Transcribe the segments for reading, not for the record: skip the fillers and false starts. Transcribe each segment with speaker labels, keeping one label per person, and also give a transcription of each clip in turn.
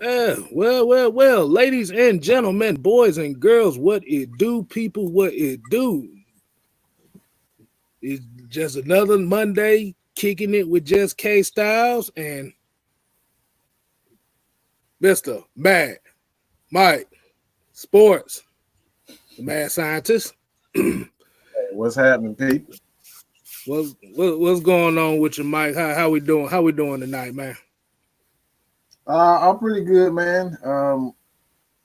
Speaker 1: Well, ladies and gentlemen, boys and girls, what it do, people, what it do. It's just another Monday kicking it with just Kstylz and Mr. Mad Mike Sports, the mad scientist.
Speaker 2: What's happening, Pete?
Speaker 1: What's going on with you, Mike? How we doing? How we doing tonight, man?
Speaker 2: I'm pretty good, man.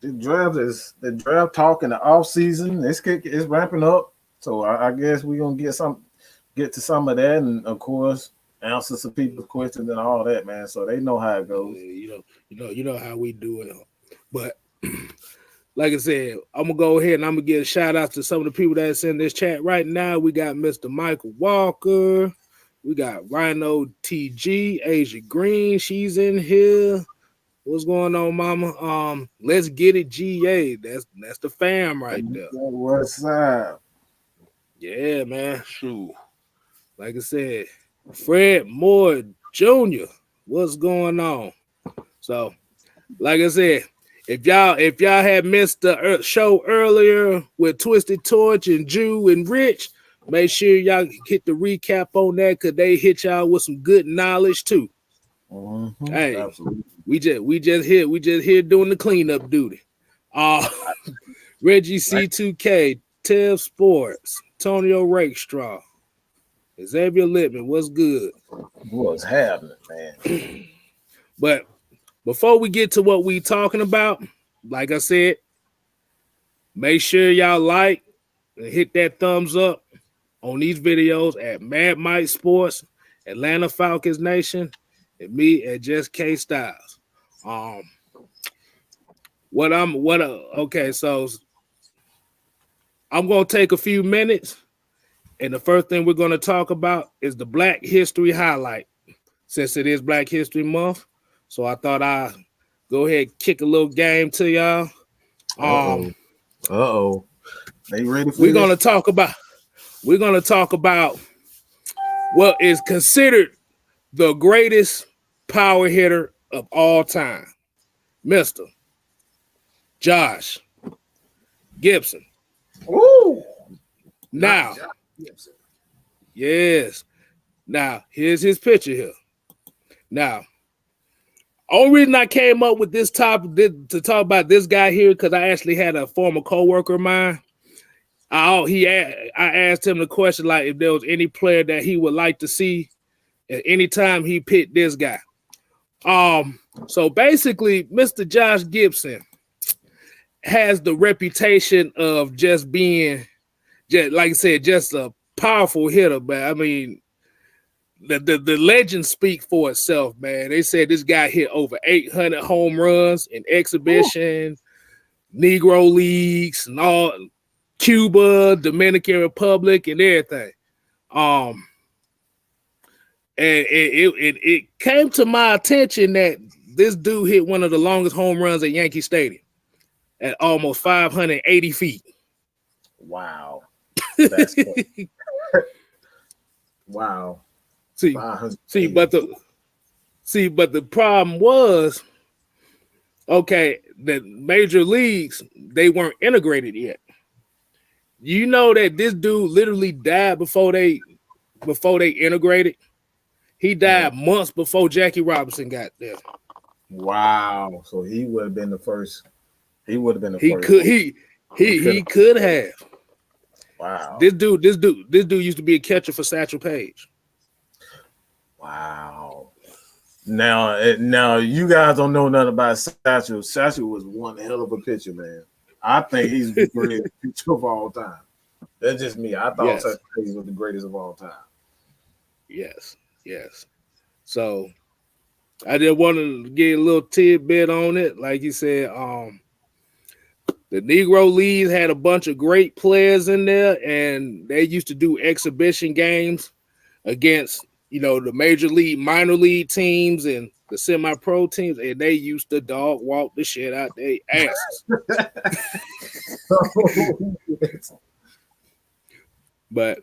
Speaker 2: The draft talk in the off season. It's ramping up, so I guess we're gonna get to some of that, and of course answer some people's questions and all that, man. So they know how it goes.
Speaker 1: You know how we do it. But like I said, I'm gonna go ahead and I'm gonna give a shout out to some of the people that's in this chat right now. We got Mr. Michael Walker, we got Rhino TG, Asia Green, she's in here. What's going on, mama? Let's get it, GA. That's the fam right there.
Speaker 2: What's up?
Speaker 1: Yeah, man. Shoot. Like I said, Fred Moore Jr. What's going on? So, like I said, if y'all had missed the show earlier with Twisted Torch and Jew and Rich, make sure y'all hit the recap on that because they hit y'all with some good knowledge too.
Speaker 2: Mm-hmm.
Speaker 1: Hey,
Speaker 2: absolutely.
Speaker 1: We just here doing the cleanup duty. Reggie C2K, Tev Sports, Tonio Rakestraw, Xavier Lippman, what's good?
Speaker 2: What's happening, man?
Speaker 1: But before we get to what we talking about, like I said, make sure y'all like and hit that thumbs up on these videos at Mad Mike Sports, Atlanta Falcons Nation, and me at Just Kstylz. So I'm gonna take a few minutes, and the first thing we're gonna talk about is the Black History highlight, since it is Black History Month. So I thought I'd go ahead and kick a little game to y'all.
Speaker 2: They ready for
Speaker 1: we're gonna talk about what is considered the greatest power hitter of all time, Mr. Josh Gibson.
Speaker 2: Ooh.
Speaker 1: Now, yes. Now, here's his picture here. Now, only reason I came up with this topic to talk about this guy here because I actually had a former coworker of mine. I asked him the question like if there was any player that he would like to see at any time he picked this guy. So basically, Mr. Josh Gibson has the reputation of just being, like I said, just a powerful hitter. But I mean, the legends speak for itself, man. They said this guy hit over 800 home runs in exhibition, Negro leagues, and all, Cuba, Dominican Republic, and everything. And it came to my attention that this dude hit one of the longest home runs at Yankee Stadium at almost 580 feet.
Speaker 2: Wow. That's cool. Wow.
Speaker 1: But the problem was, okay, the major leagues, they weren't integrated yet. You know that this dude literally died before they integrated. He died months before Jackie Robinson got there.
Speaker 2: Wow. So he would have been the first. He would have been the first.
Speaker 1: He could have.
Speaker 2: Wow.
Speaker 1: This dude used to be a catcher for Satchel Paige.
Speaker 2: Wow. Now you guys don't know nothing about Satchel. Satchel was one hell of a pitcher, man. I think he's the greatest pitcher of all time. That's just me. I thought Satchel Paige was the greatest of all time.
Speaker 1: Yes. So I just wanted to get a little tidbit on it. Like you said, the Negro Leagues had a bunch of great players in there, and they used to do exhibition games against, the major league, minor league teams and the semi-pro teams, and they used to dog walk the shit out their asses. But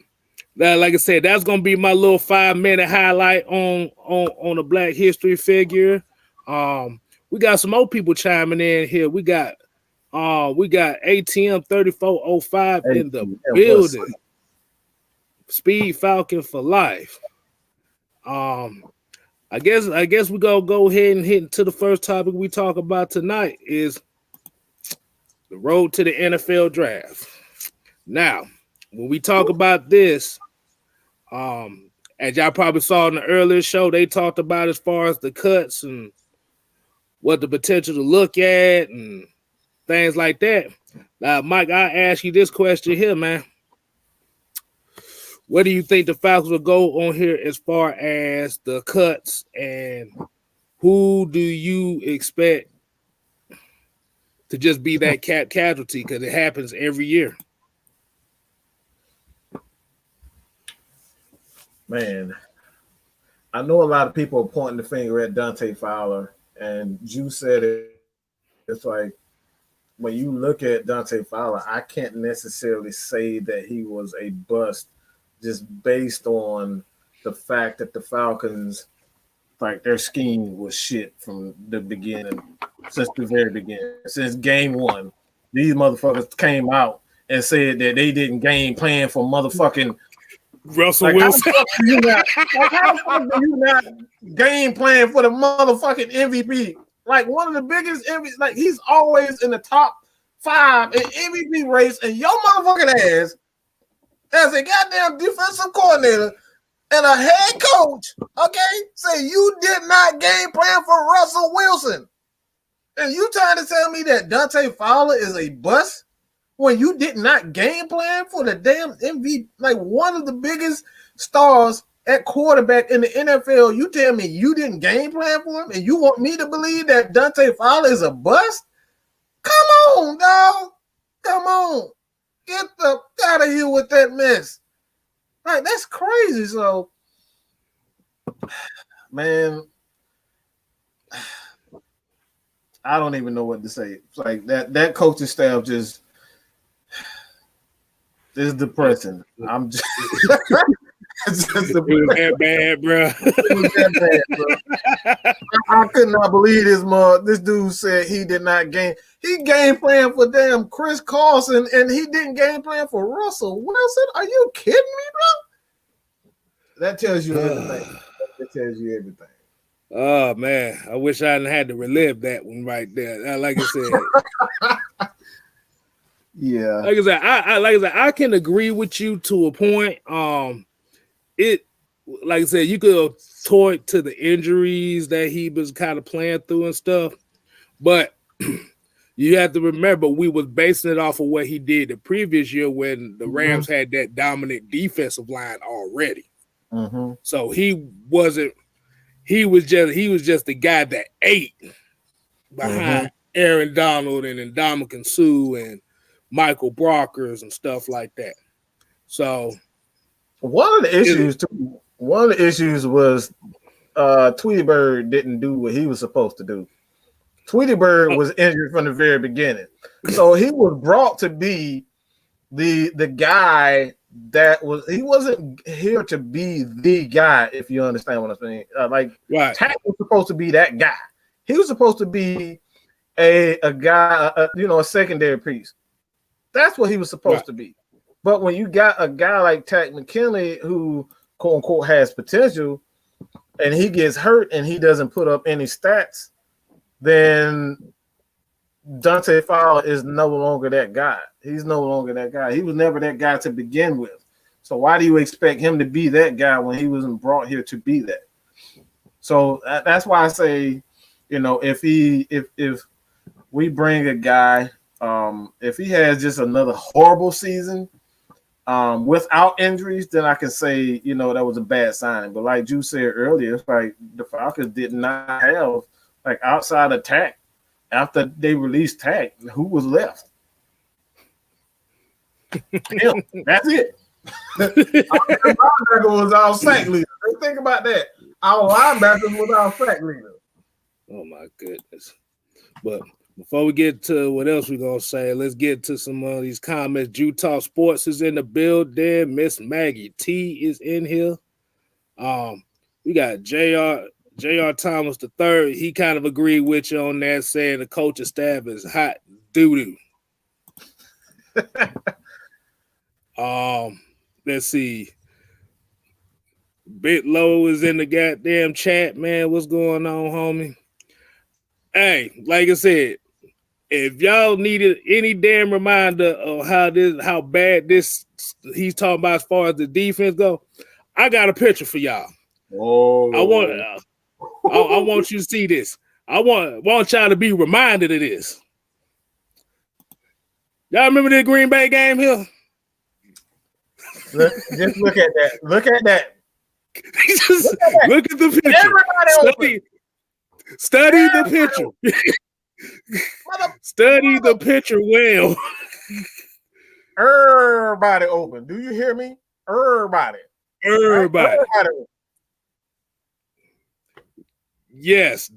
Speaker 1: that, like I said, that's gonna be my little 5-minute highlight on the Black History figure. we got some old people chiming in here. We got ATM 3405 in the building. Speed Falcon for life. I guess we're gonna go ahead and hit into the first topic we talk about tonight is the road to the NFL draft. Now, when we talk about this, as y'all probably saw in the earlier show, they talked about as far as the cuts and what the potential to look at and things like that. Now, Mike, I ask you this question here, man. Where do you think the Falcons will go on here as far as the cuts, and who do you expect to just be that cap casualty? Because it happens every year.
Speaker 2: Man, I know a lot of people are pointing the finger at Dante Fowler, and you said it. It's like when you look at Dante Fowler, I can't necessarily say that he was a bust just based on the fact that the Falcons, like their scheme was shit from the beginning, since the very beginning, since game one. These motherfuckers came out and said that they didn't game plan for motherfucking
Speaker 1: Russell Wilson.
Speaker 2: How the fuck do you not game plan for the motherfucking MVP? Like one of the biggest MVPs, like he's always in the top 5 in MVP race, and your motherfucking ass as a goddamn defensive coordinator and a head coach, okay, say you did not game plan for Russell Wilson. And you trying to tell me that Dante Fowler is a bust when you did not game plan for the damn MVP, like one of the biggest stars at quarterback in the NFL? You tell me you didn't game plan for him, and you want me to believe that Dante Fowler is a bust? Come on, dog. Come on. Get the out of here with that mess. Like, that's crazy. So, man, I don't even know what to say. It's like that coaching staff just is depressing. I'm just it's just
Speaker 1: that bad, bro.
Speaker 2: I could not believe this dude said he did not game. He game plan for damn Chris Carlson, and he didn't game plan for Russell Wilson. Are you kidding me, bro? That tells you everything. That tells you everything.
Speaker 1: Oh man, I wish I hadn't had to relive that one right there. Like I said,
Speaker 2: yeah.
Speaker 1: Like I said, I can agree with you to a point. It, like I said, you could toy to the injuries that he was kind of playing through and stuff, but you have to remember we was basing it off of what he did the previous year when the Rams had that dominant defensive line already.
Speaker 2: Mm-hmm.
Speaker 1: So he was just the guy that ate behind Aaron Donald and Ndamukong Suh and Michael Brockers and stuff like that. So
Speaker 2: one of the issues was Tweety Bird didn't do what he was supposed to do. Tweety Bird was injured from the very beginning. So he was brought to be the guy that he wasn't here to be the guy, if you understand what I'm saying.
Speaker 1: Right.
Speaker 2: Tack was supposed to be that guy. He was supposed to be a guy, a secondary piece. That's what he was supposed to be. But when you got a guy like Tack McKinley who, quote unquote, has potential, and he gets hurt and he doesn't put up any stats, then Dante Fowler is no longer that guy. He's no longer that guy. He was never that guy to begin with. So why do you expect him to be that guy when he wasn't brought here to be that? So that's why I say, if we bring a guy, if he has just another horrible season without injuries, then I can say, that was a bad sign. But like you said earlier, it's like the Falcons did not have, like, outside attack. After they released Tack, who was left? Him. That's it. Our linebacker was our sack leader. Think about that. Our linebacker was our sack leader.
Speaker 1: Oh my goodness! But before we get to what else we're gonna say, let's get to some of these comments. Utah Sports is in the building. Miss Maggie T is in here. We got JR J.R. Thomas III, he kind of agreed with you on that, saying the coaching staff is hot doo-doo. Let's see. Biglow is in the goddamn chat, man. What's going on, homie? Hey, like I said, if y'all needed any damn reminder of how bad this he's talking about as far as the defense go, I got a picture for y'all.
Speaker 2: Oh,
Speaker 1: I want you to see this. I want y'all to be reminded of this. Y'all remember the Green Bay game here?
Speaker 2: Just look at that. Look at that.
Speaker 1: Look at the picture. Study the picture. Study the picture well.
Speaker 2: Everybody open. Do you hear me? Everybody.
Speaker 1: Yes.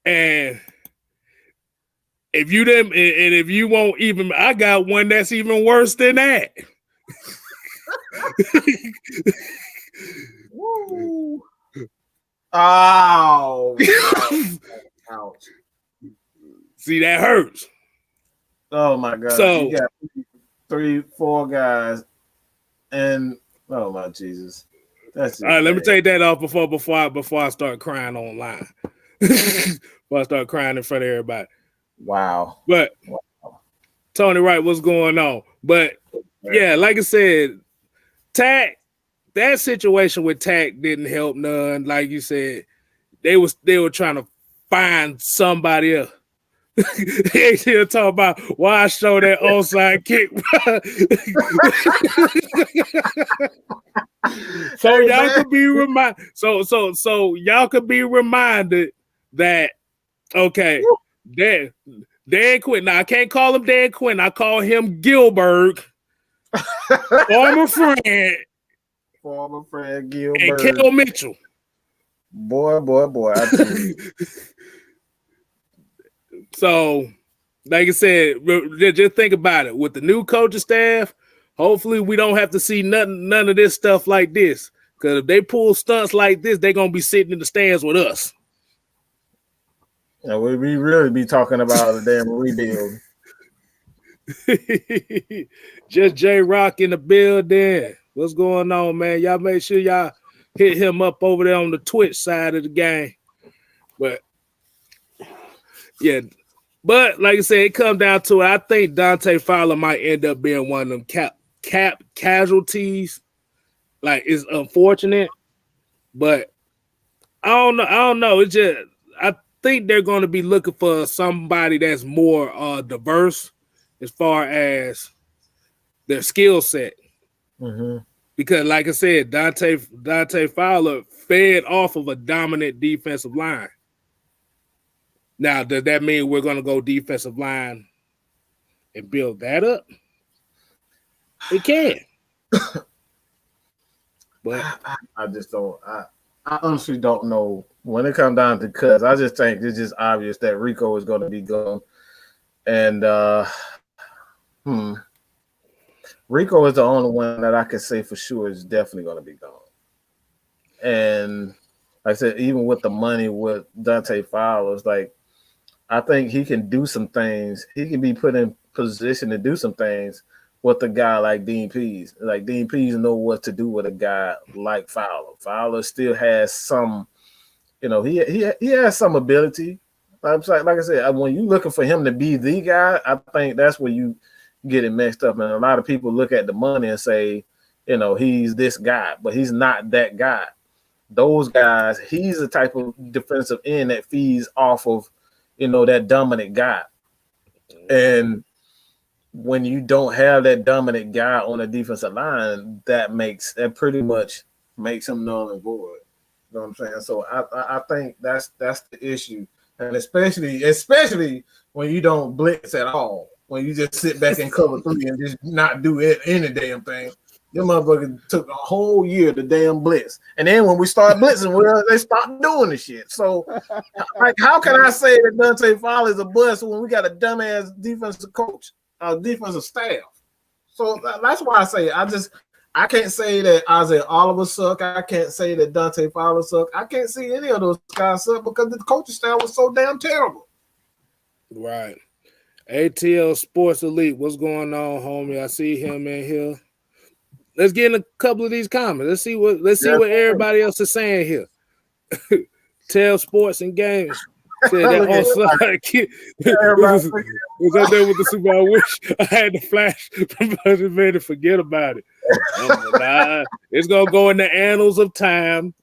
Speaker 1: And if you didn't, and if you won't even, I got one that's even worse than that.
Speaker 2: Woo. Oh, ouch.
Speaker 1: See, that hurts.
Speaker 2: Oh my God. So you got 3-4 guys, and oh my Jesus. That's
Speaker 1: all right. Let me take that off before I start crying online. Before I start crying in front of everybody.
Speaker 2: Wow.
Speaker 1: But Tony Wright, what's going on? But yeah, like I said, Tack, that situation with Tack didn't help none. Like you said, they were trying to find somebody else. They still talk about why I show that onside kick. So y'all could be reminded. So y'all could be reminded that okay, Dan Quinn. Now I can't call him Dan Quinn. I call him Gilbert, former friend Gilbert, and Kel Mitchell.
Speaker 2: Boy. I tell you.
Speaker 1: So, like I said, just think about it. With the new coaching staff, hopefully we don't have to see none of this stuff like this. Because if they pull stunts like this, they're going to be sitting in the stands with us.
Speaker 2: Yeah, we really be talking about a damn rebuild.
Speaker 1: Just J-Rock in the building. What's going on, man? Y'all make sure y'all hit him up over there on the Twitch side of the game. But, yeah. But like I said, it comes down to it. I think Dante Fowler might end up being one of them cap casualties. Like, it's unfortunate, but I don't know. It's just I think they're going to be looking for somebody that's more diverse as far as their skill set.
Speaker 2: Mm-hmm.
Speaker 1: Because, like I said, Dante Fowler fed off of a dominant defensive line. Now, does that mean we're going to go defensive line and build that up? It can. But
Speaker 2: I just don't. I honestly don't know when it comes down to cuts. I just think it's just obvious that Rico is going to be gone, and Rico is the only one that I can say for sure is definitely going to be gone. And like I said, even with the money with Dante Fowler, it's like I think he can do some things. He can be put in position to do some things with a guy like Dean Pease. Like Dean Pease know what to do with a guy like Fowler. Fowler still has some, he has some ability. Like I said, when you're looking for him to be the guy, I think that's where you get it messed up. And a lot of people look at the money and say, he's this guy, but he's not that guy. Those guys, he's the type of defensive end that feeds off of, that dominant guy. And when you don't have that dominant guy on the defensive line, that pretty much makes him null and void. You know what I'm saying? So I think that's the issue. And especially when you don't blitz at all, when you just sit back and cover three and just not do any damn thing. Your motherfucker took a whole year to damn blitz. And then when we start blitzing, they stopped doing the shit. So, like, how can I say that Dante Fowler is a bust when we got a dumbass defensive coach, defensive staff? So that's why I say I can't say that Isaiah Oliver suck. I can't say that Dante Fowler suck. I can't see any of those guys suck because the coaching style was so damn terrible.
Speaker 1: Right. ATL Sports Elite, what's going on, homie? I see him in here. Let's get in a couple of these comments. Let's see what everybody else is saying here. Tell Sports and Games said that on kid was up there with the Super Bowl. I wish I had the flash from Budget Man to forget about it. It's gonna go in the annals of time.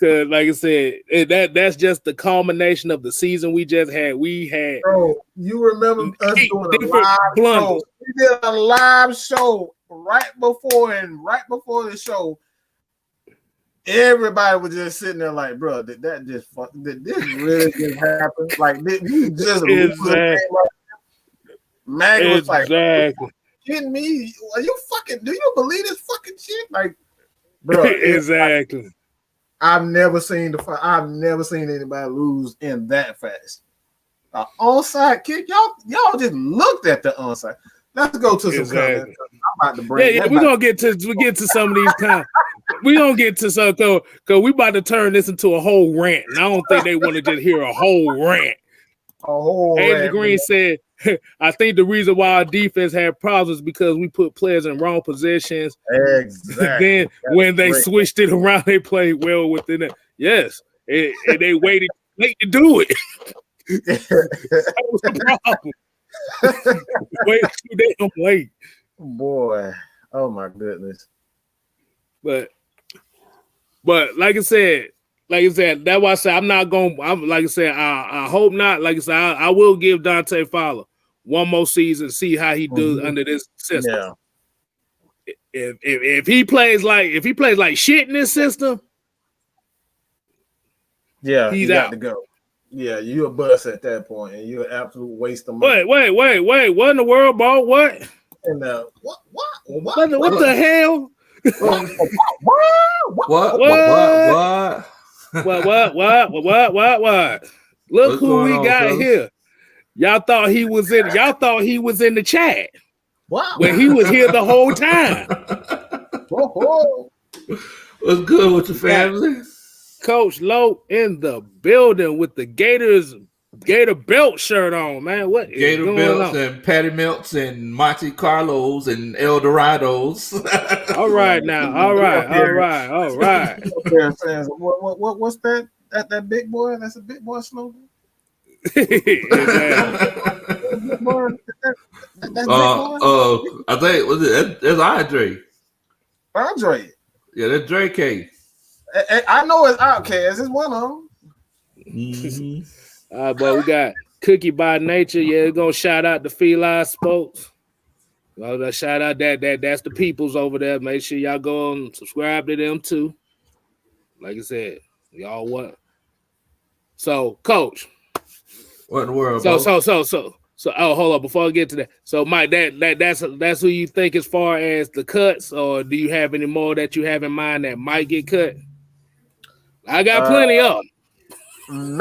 Speaker 1: Cause like I said, that's just the culmination of the season we just had.
Speaker 2: Bro, you remember us doing a live show. We did a live show right before the show. Everybody was just sitting there like, bro, did this really just happen? Like, did you just
Speaker 1: exactly.
Speaker 2: Maggie was like, kidding me? Are you fucking? Do you believe this fucking shit? Like, bro,
Speaker 1: exactly.
Speaker 2: Like, I've never seen anybody lose in that fast. Onside kick, y'all just looked at the onside. Let's go to some comments. I'm about to break.
Speaker 1: Yeah, we're gonna get to some of these comments. We're gonna get to some because we about to turn this into a whole rant. And I don't think they want to just hear a whole rant. Adrian Green said, I think the reason why our defense had problems is because we put players in wrong positions.
Speaker 2: Exactly.
Speaker 1: Then when they switched it around, they played well within it. Yes. And they waited late to do it. That was the problem. Wait too damn late.
Speaker 2: Boy. Oh my goodness.
Speaker 1: But like I said, that's why I said I hope not. Like I said, I will give Dante Fowler one more season, see how he does under this system. Yeah. If he plays like shit in this system,
Speaker 2: he's
Speaker 1: out
Speaker 2: to go. Yeah, you're a bust at that point, and you're an absolute waste of money.
Speaker 1: Wait! What in the world, ball? What?
Speaker 2: And
Speaker 1: what the hell? What? Look who we got here. Y'all thought he was in the chat.
Speaker 2: Wow.
Speaker 1: When he was here the whole time.
Speaker 3: What's good with your family?
Speaker 1: Coach Lowe in the building with the Gator belt shirt on, man. What is
Speaker 3: Gator
Speaker 1: going
Speaker 3: belts
Speaker 1: on?
Speaker 3: And Patty Melts and Monte Carlos and El Dorados.
Speaker 1: All right now. All right.
Speaker 2: What's that? That big boy? That's a big boy slogan.
Speaker 3: I think that's Andre.
Speaker 2: Andre.
Speaker 3: Yeah, that's Dre K.
Speaker 2: I know it's Outkast. It's one of them.
Speaker 3: Mm-hmm.
Speaker 1: But we got Cookie by Nature. Yeah, we're gonna shout out the Kstlyz Spokes. Well, shout out that's the peoples over there. Make sure y'all go and subscribe to them too. Like I said, y'all what? So, Coach.
Speaker 3: What in the world?
Speaker 1: So. Oh, hold on. Before I get to that, so Mike, that's who you think as far as the cuts, or do you have any more that you have in mind that might get cut? I got plenty of them.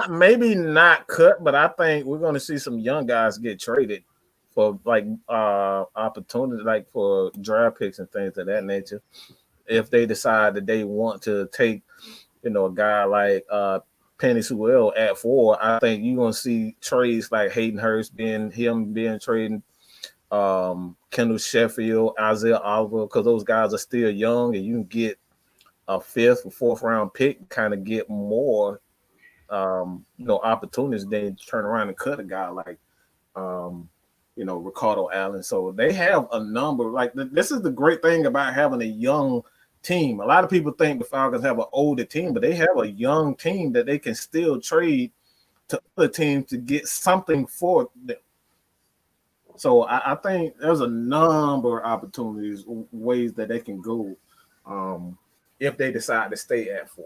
Speaker 2: Maybe not cut, but I think we're going to see some young guys get traded for like opportunity, like for draft picks and things of that nature. If they decide that they want to take, a guy like Penny Sewell at 4, I think you're gonna see trades like Hayden Hurst being traded, Kendall Sheffield, Isaiah Oliver, because those guys are still young, and you can get a 5th or 4th round pick, kind of get more, opportunities than turn around and cut a guy like, Ricardo Allen. So they have a number. Like this is the great thing about having a young team. A lot of people think the Falcons have an older team, but they have a young team that they can still trade to other teams to get something for them. So I think there's a number of opportunities, ways that they can go if they decide to stay at 4.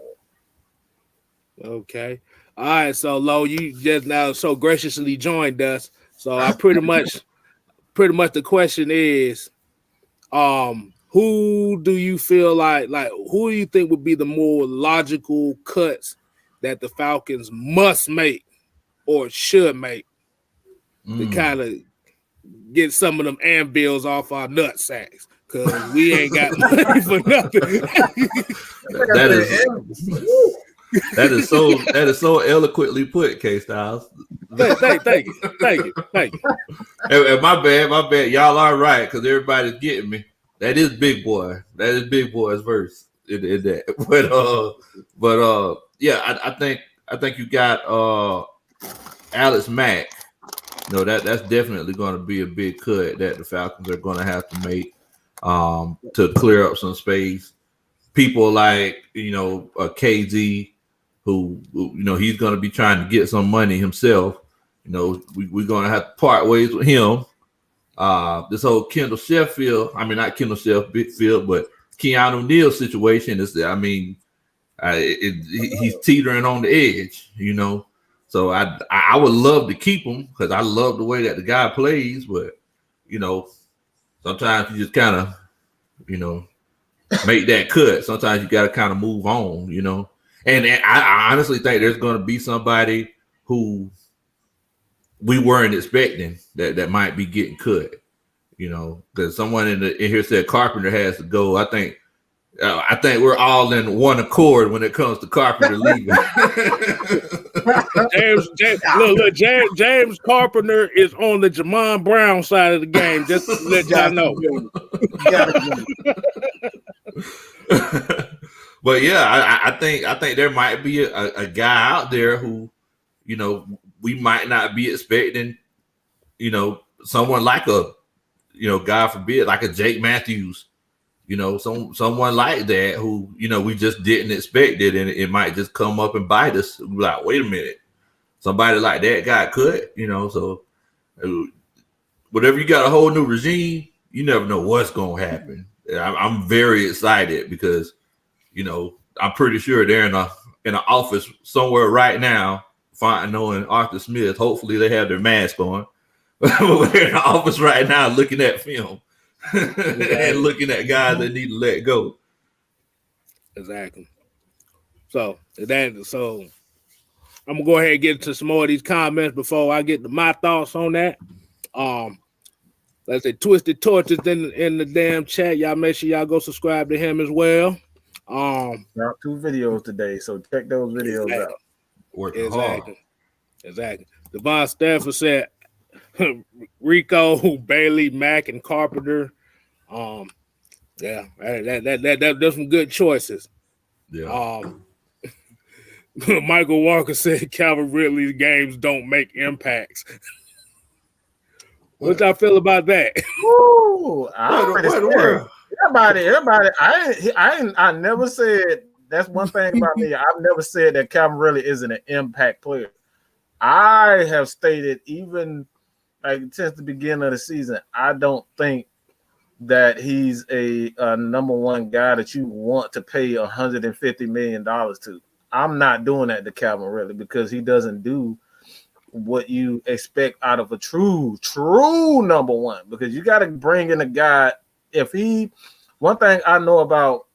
Speaker 1: Okay. All right. So Lo, you just now so graciously joined us. So I pretty much the question is, who do you feel like who do you think would be the more logical cuts that the Falcons must make or should make to kind of get some of them anvils off our nut sacks? because we ain't got money for nothing.
Speaker 3: That is so eloquently put, Kstylz.
Speaker 1: Thank you.
Speaker 3: And my bad. Y'all are right because everybody's getting me. That is Big Boy. That is Big Boy's verse in that. But yeah, I think you got Alex Mack. No, that's definitely going to be a big cut that the Falcons are going to have to make to clear up some space. People like KZ, who he's going to be trying to get some money himself. We're going to have to part ways with him. This whole Kendall Sheffield, not Kendall Sheffield, but Keanu Neal situation is there. He's teetering on the edge, So I would love to keep him because I love the way that the guy plays, but sometimes you just kind of make that cut. Sometimes you got to kind of move on, And I honestly think there's going to be somebody who we weren't expecting that might be getting cut, because someone in here said Carpenter has to go. I think we're all in one accord when it comes to Carpenter leaving. James
Speaker 1: Carpenter is on the Jamon Brown side of the game. Just to let y'all know.
Speaker 3: But yeah, I think there might be a guy out there who, we might not be expecting. Someone like a, God forbid, like a Jake Matthews. Someone like that who, we just didn't expect it, and it might just come up and bite us. We're like, wait a minute, somebody like that got cut, so whatever, you got a whole new regime, you never know what's going to happen. I'm very excited because, I'm pretty sure they're in an office somewhere right now, knowing Arthur Smith. Hopefully they have their mask on. We're in the office right now looking at film. And looking at guys that need to let go.
Speaker 1: Exactly. So I'm gonna go ahead and get into some more of these comments before I get to my thoughts on that. Let's say Twisted Torches in the damn chat. Y'all make sure y'all go subscribe to him as well.
Speaker 2: Got 2 videos today, so check those videos out.
Speaker 3: Working hard.
Speaker 1: Exactly. Devon Stafford said Rico, Bailey, Mack, and Carpenter. Yeah, that's some good choices.
Speaker 3: Yeah.
Speaker 1: Michael Walker said Calvin Ridley's games don't make impacts. What y'all feel about that?
Speaker 2: Ooh, everybody. I never said, that's one thing about me. I've never said that Calvin Ridley isn't an impact player. I have stated even since the beginning of the season, I don't think that he's a number one guy that you want to pay $150 million to. I'm not doing that to Calvin Ridley because he doesn't do what you expect out of a true number one. Because you got to bring in a guy. One thing I know about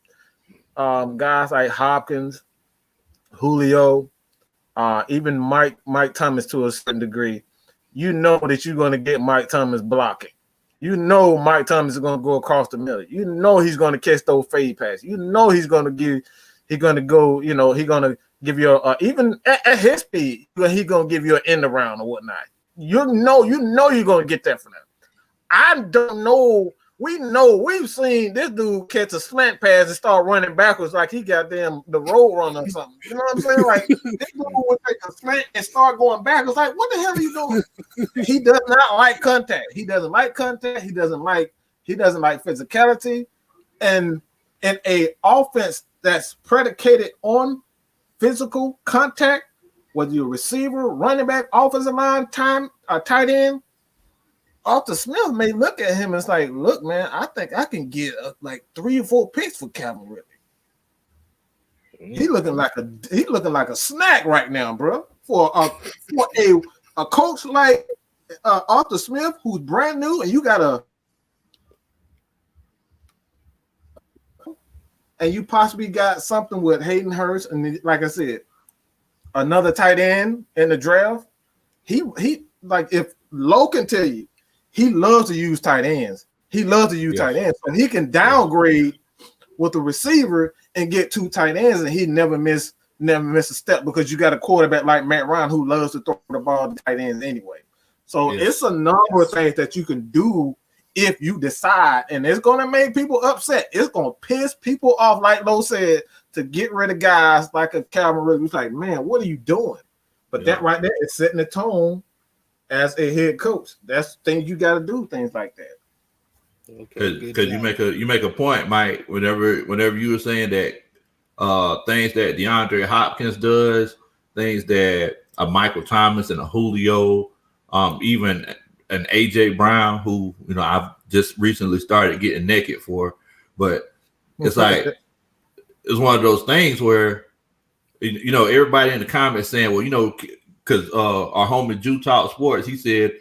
Speaker 2: guys like Hopkins, Julio, even Mike Thomas to a certain degree, that you're going to get Mike Thomas blocking. Mike Thomas is going to go across the middle. He's going to catch those fade passes. He's going to give you even at his speed, he's going to give you an end around or whatnot. You're going to get that from him. I don't know. We've seen this dude catch a slant pass and start running backwards like he got the road runner or something. You know what I'm saying? Like, this dude would take a slant and start going backwards. Like, what the hell are you doing? He does not like contact. He doesn't like contact. He doesn't like physicality. And in a offense that's predicated on physical contact, whether you're a receiver, running back, offensive line, tight end, Arthur Smith may look at him and it's like, look, man, I think I can get 3 or 4 picks for Calvin Ridley. He looking like a snack right now, bro. For a coach like Arthur Smith, who's brand new, and you possibly got something with Hayden Hurst, and like I said, another tight end in the draft. He if Lowe can tell you, he loves to use tight ends. He loves to use tight ends, so he can downgrade with the receiver and get 2 tight ends, and he never miss a step because you got a quarterback like Matt Ryan who loves to throw the ball to tight ends anyway. So it's a number of things that you can do if you decide, and it's going to make people upset. It's going to piss people off, like Lo said, to get rid of guys like a Calvin Ridley. It's like, man, what are you doing? But that right there is setting the tone as a head coach. That's things you got to do, things like that.
Speaker 3: Because you make a point, Mike. Whenever you were saying that things that DeAndre Hopkins does, things that a Michael Thomas and a Julio, even an AJ Brown, who I've just recently started getting naked for, but it's like it's one of those things where everybody in the comments saying, well, because our homie Jew Talk Sports, he said,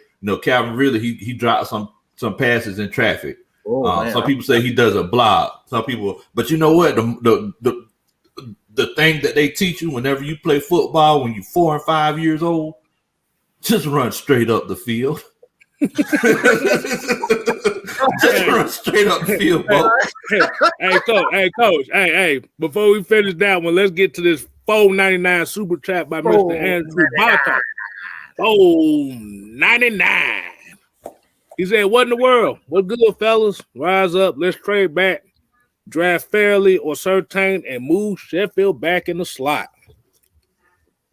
Speaker 3: Calvin Ridley, he dropped some passes in traffic. Some people say he doesn't block. Some people, but you know what? The thing that they teach you whenever you play football when you're 4 and 5 years old, just run straight up the field. Just run straight up the field, bro.
Speaker 1: Hey, coach. Hey, before we finish that one, let's get to this $4.99 super chat by Mr. Andrew Baca. $4.99. He said, what in the world? What good, fellas? Rise up. Let's trade back. Draft fairly or certain and move Sheffield back in the slot.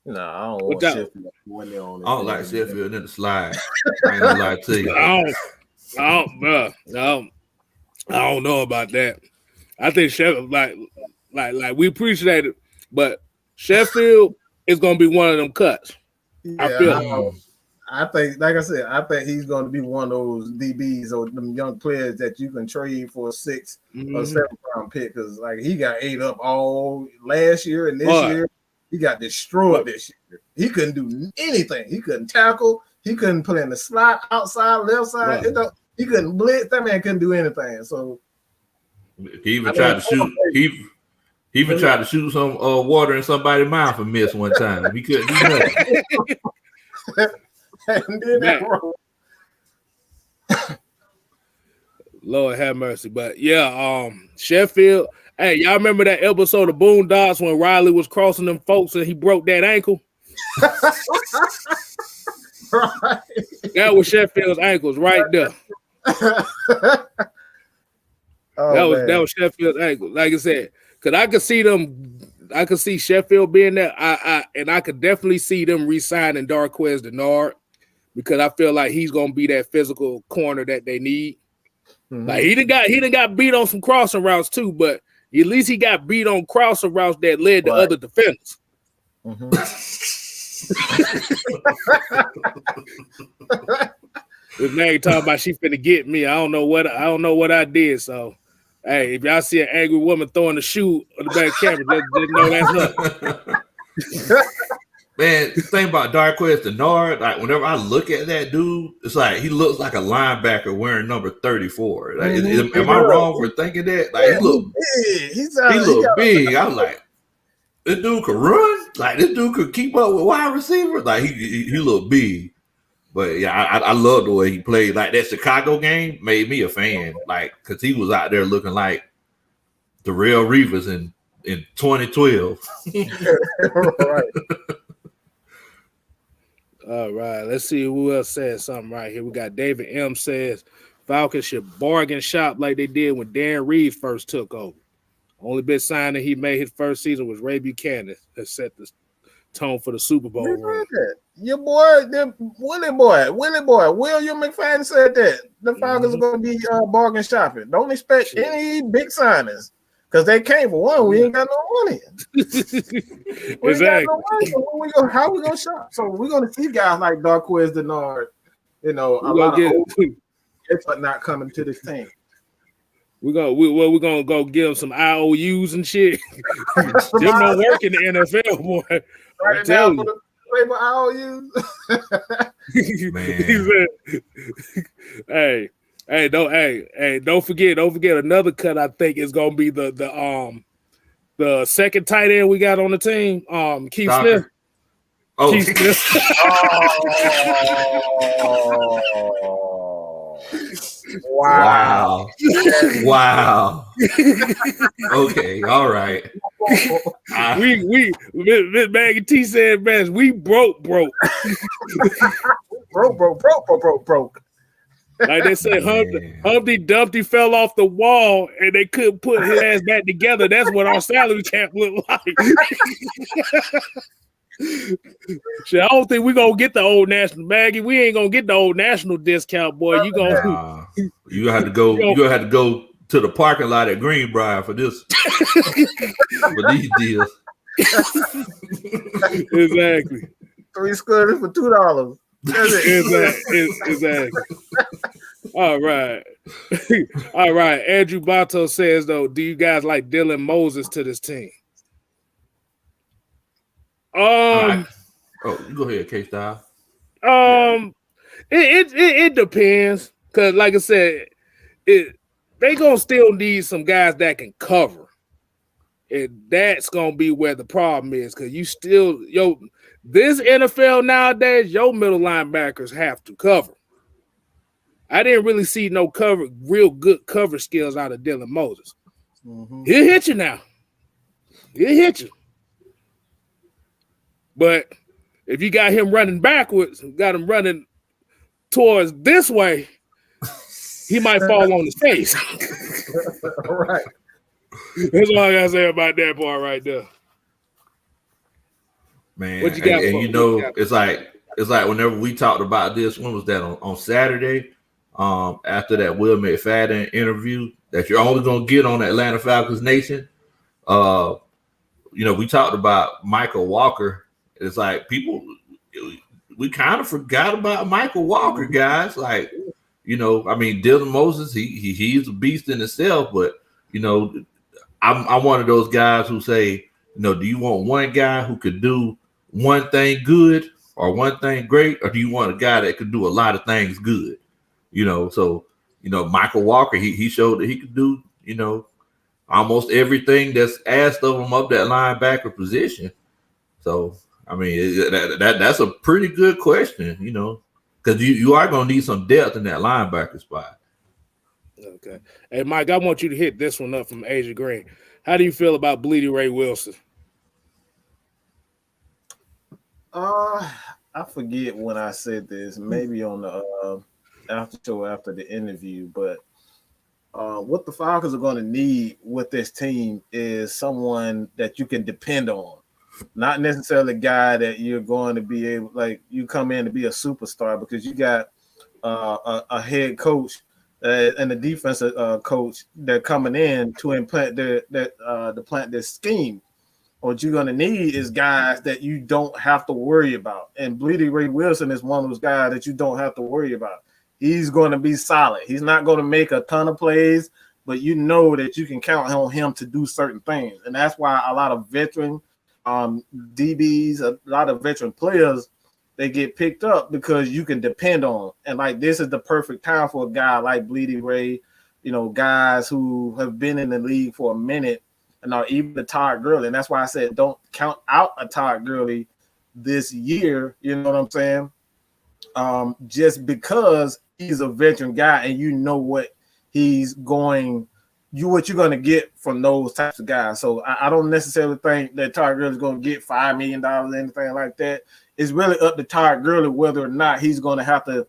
Speaker 2: No, I don't want Sheffield.
Speaker 3: I don't like Sheffield in the slide. I ain't gonna lie to you.
Speaker 1: I don't know about that. I think Sheffield, like we appreciate it, but Sheffield is gonna be one of them cuts.
Speaker 2: Yeah,
Speaker 1: I feel.
Speaker 2: I think, like I said, I think he's going to be one of those DBs or them young players that you can trade for a 6th or 7th round pick, because like he got ate up all last year and this year. He got destroyed this year. He couldn't do anything. He couldn't tackle. He couldn't play in the slot, outside, left side. He couldn't blitz. That man couldn't do anything. So
Speaker 3: he even tried to shoot. He even tried to shoot some water in somebody's mouth and miss one time. He couldn't do nothing.
Speaker 1: Lord have mercy. But yeah, Sheffield. Hey, y'all remember that episode of Boondocks when Riley was crossing them folks and he broke that ankle?
Speaker 2: Right.
Speaker 1: That was Sheffield's ankles right there. That was Sheffield's ankles. Like I said, because I could see them. I could see Sheffield being there. I could definitely see them re-signing Darqueze Dennard because I feel like he's gonna be that physical corner that they need. Mm-hmm. Like he done got beat on some crossing routes too, but at least he got beat on crossing routes that led to other defenders. Mm-hmm. This man talking about she finna get me. I don't know what I did. So hey, if y'all see an angry woman throwing a shoe on the back camera, just know that's her.
Speaker 3: Man, the thing about Darqueze Dennard, like whenever I look at that dude, it's like he looks like a linebacker wearing number 34. Like, am I wrong for thinking that? Like he look big. He look big. I was like, this dude could run. Like this dude could keep up with wide receivers. Like he looked big. But yeah, I love the way he played. Like that Chicago game made me a fan. Like because he was out there looking like the real Reavers in 2012.
Speaker 2: Right.
Speaker 1: All right, let's see who else said something right here. We got David M. says Falcons should bargain shop like they did when Dan Reed first took over. Only big signing he made his first season was Ray Buchanan that set the tone for the Super Bowl run.
Speaker 2: Your boy, Willie boy, William McFadden said that the Falcons are going to be bargain shopping. Don't expect any big signings. Because they came for one, we ain't got no money. We ain't got no money. So how we gonna shop? So we're gonna see guys like Darqueze Dennard, a lot of but not coming to this team.
Speaker 1: We're gonna go give them some IOUs and shit. Them don't work in the NFL, boy.
Speaker 2: Right now for the IOUs.
Speaker 1: Man. Hey, don't forget another cut. I think is gonna be the second tight end we got on the team, Kstlyz.
Speaker 3: Oh,
Speaker 1: Kstlyz.
Speaker 3: Wow. Wow. Okay, all right.
Speaker 1: We Miss Maggie T said, man, we broke.
Speaker 2: broke.
Speaker 1: Like they said, Humpty Dumpty fell off the wall and they couldn't put his ass back together. That's what our salary cap looked like. Shit, I don't think we're gonna get the old national, Maggie. We ain't gonna get the old national discount, boy. You gonna
Speaker 3: you have to go. You gonna have to go to the parking lot at Greenbrier for this. For these deals.
Speaker 1: Exactly.
Speaker 2: 3 scooters for $2.
Speaker 1: Exactly. All right. All right. Andrew Bato says, though, do you guys like Dylan Moses to this team?
Speaker 3: Oh, go ahead, Kstylz.
Speaker 1: It depends. Cause like I said, they gonna still need some guys that can cover. And that's gonna be where the problem is. Cause you still, this NFL nowadays, your middle linebackers have to cover. I didn't really see no real good cover skills out of Dylan Moses. Mm-hmm. He'll hit you now. He'll hit you. But if you got him running backwards, got him running towards this way, he might fall on his face.
Speaker 2: Right.
Speaker 1: That's all I gotta say about that part right there.
Speaker 3: Man,
Speaker 1: what you got?
Speaker 3: And it's like whenever we talked about this, when was that on Saturday? After that Will McFadden interview that you're only gonna get on Atlanta Falcons Nation. We talked about Michael Walker. It's like we kind of forgot about Michael Walker, guys. Like, Dylan Moses, he's a beast in itself, but I'm one of those guys who say, do you want one guy who could do one thing good or one thing great, or do you want a guy that could do a lot of things good? Michael Walker, he showed that he could do, almost everything that's asked of him up that linebacker position. So, that's a pretty good question, because you are going to need some depth in that linebacker spot.
Speaker 1: Okay. Hey, Mike, I want you to hit this one up from Asia Green. How do you feel about Bleedy Ray Wilson?
Speaker 2: I forget when I said this, maybe on the after the interview, but what the Falcons are going to need with this team is someone that you can depend on. Not necessarily a guy that you're going to be able, like, you come in to be a superstar, because you got a head coach and a defensive coach that coming in to implant this scheme. What you're going to need is guys that you don't have to worry about. And Bleedy Ray Wilson is one of those guys that you don't have to worry about. He's going to be solid. He's not going to make a ton of plays, but you know that you can count on him to do certain things. And that's why a lot of veteran DBs, a lot of veteran players, they get picked up because you can depend on. And like, this is the perfect time for a guy like Bleedy Ray, guys who have been in the league for a minute, and even the Todd Gurley. And that's why I said don't count out a Todd Gurley this year. You know what I'm saying? Just because he's a veteran guy and you know what he's going, what you're going to get from those types of guys. So I don't necessarily think that Todd Gurley is going to get $5 million or anything like that. It's really up to Todd Gurley whether or not he's going to have to,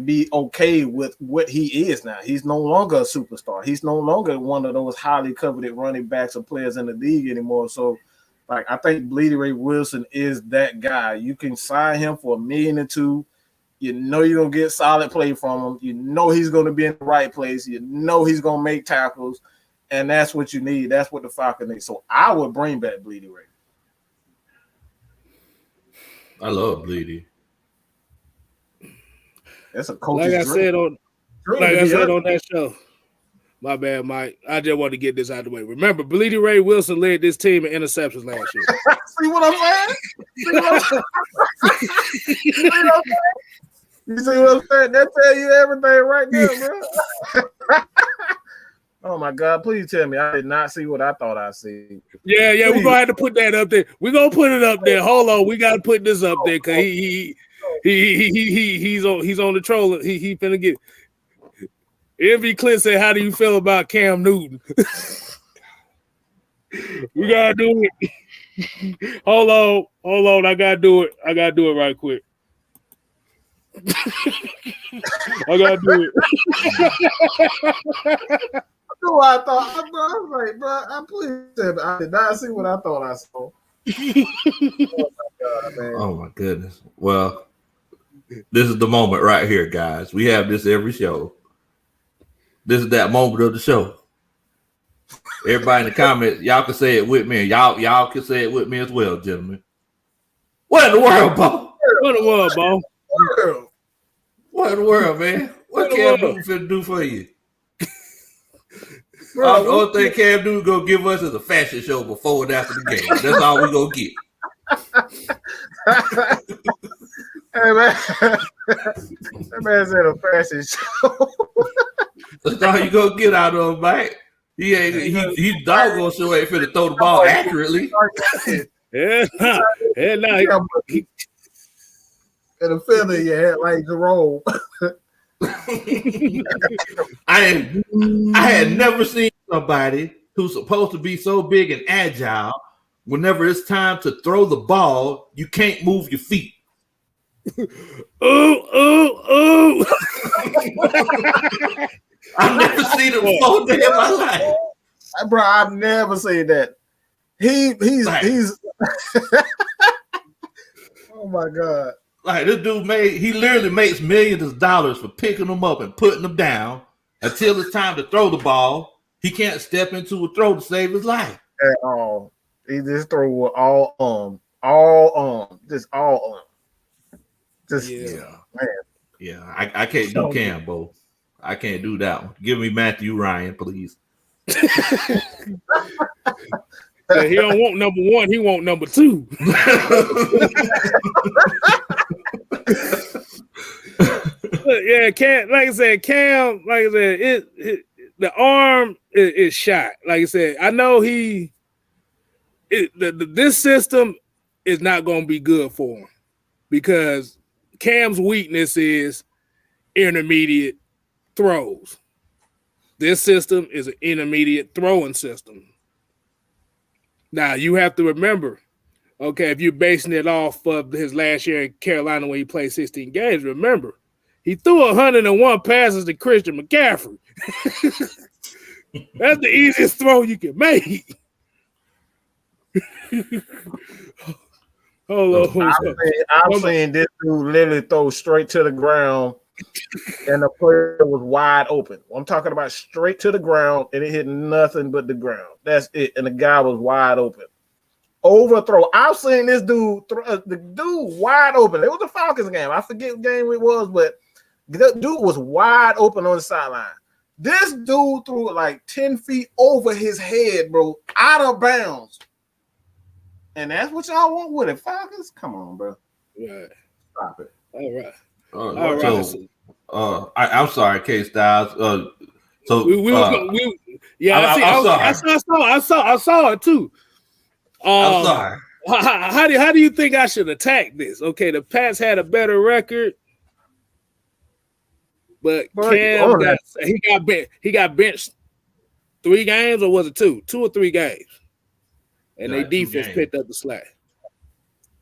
Speaker 2: be okay with what he is now. He's no longer a superstar. He's no longer one of those highly coveted running backs or players in the league anymore. So, I think Bleedy Ray Wilson is that guy. You can sign him for $1 million or $2 million. You know you're going to get solid play from him. You know he's going to be in the right place. You know he's going to make tackles. And that's what you need. That's what the Falcons need. So I would bring back Bleedy Ray.
Speaker 3: I love Bleedy.
Speaker 2: That's a coach's
Speaker 1: Like I
Speaker 2: dream.
Speaker 1: said on that show. My bad, Mike. I just want to get this out of the way. Remember, Bleedy Ray Wilson led this team in interceptions last year.
Speaker 2: See what I'm saying? You see what I'm saying? That tell you everything right there, bro. Oh my God! Please tell me I did not see what I thought I see.
Speaker 1: Yeah, we're gonna have to put that up there. We're gonna put it up there. Hold on, we gotta put this up there because He's on the troll. He finna get. Envy Clint said, "How do you feel about Cam Newton?" We gotta do it. Hold on. I gotta do it right quick. I gotta do it.
Speaker 2: I thought. I was like, bro, I did not see what I thought I saw. Oh my God, man.
Speaker 3: Oh my goodness. Well, this is the moment right here, guys. We have this every show. This is that moment of the show. Everybody in the comments, y'all can say it with me, and y'all can say it with me as well, gentlemen. What in the world, Bo?
Speaker 1: What in the world, Bo?
Speaker 3: What in the world, man? What Cam Newton finna do for you? The only thing Cam Newton gonna give us is a fashion show before and after the game. That's all we gonna get.
Speaker 2: Hey man, that man said a fashion show.
Speaker 3: That's all you gonna get out of him, Mike. He's doggone sure ain't finna throw the ball accurately.
Speaker 1: Yeah, no.
Speaker 2: And a feather in your head like Jerome.
Speaker 3: I had never seen somebody who's supposed to be so big and agile. Whenever it's time to throw the ball, you can't move your feet.
Speaker 1: Ooh.
Speaker 3: I've never seen it so day in my life.
Speaker 2: Bro, I've never seen that. He's oh my God.
Speaker 3: Like this dude he literally makes millions of dollars for picking them up and putting them down until it's time to throw the ball. He can't step into a throw to save his life.
Speaker 2: At all. He just throw with all arm. Just all arm. Just man.
Speaker 3: Yeah, I can't do Cam, Bo. I can't do that one. Give me Matthew Ryan, please.
Speaker 1: He don't want number one, he want number two. Yeah, Cam, like I said, the arm is shot. Like I said, I know this system is not going to be good for him because Cam's weakness is intermediate throws. This system is an intermediate throwing system. Now, you have to remember, okay, if you're basing it off of his last year in Carolina when he played 16 games, remember, he threw 101 passes to Christian McCaffrey. That's the easiest throw you can make. Hold on.
Speaker 2: I'm saying this dude literally throw straight to the ground and the player was wide open. I'm talking about straight to the ground and it hit nothing but the ground. That's it. And the guy was wide open. Overthrow. I've seen this dude the dude wide open. It was a Falcons game. I forget what game it was, but the dude was wide open on the sideline. This dude threw it like 10 feet over his head, bro, out of bounds. And that's what y'all want with it, Falcons? Come on, bro.
Speaker 1: Right.
Speaker 2: Stop it.
Speaker 1: All right.
Speaker 3: All right. I'm sorry, Kstylz.
Speaker 1: I saw it too.
Speaker 3: I'm sorry.
Speaker 1: How do you think I should attack this? Okay, the Pats had a better record, but Cam got benched 3 games, or was it 2 or 3 games? And their defense picked up the slack.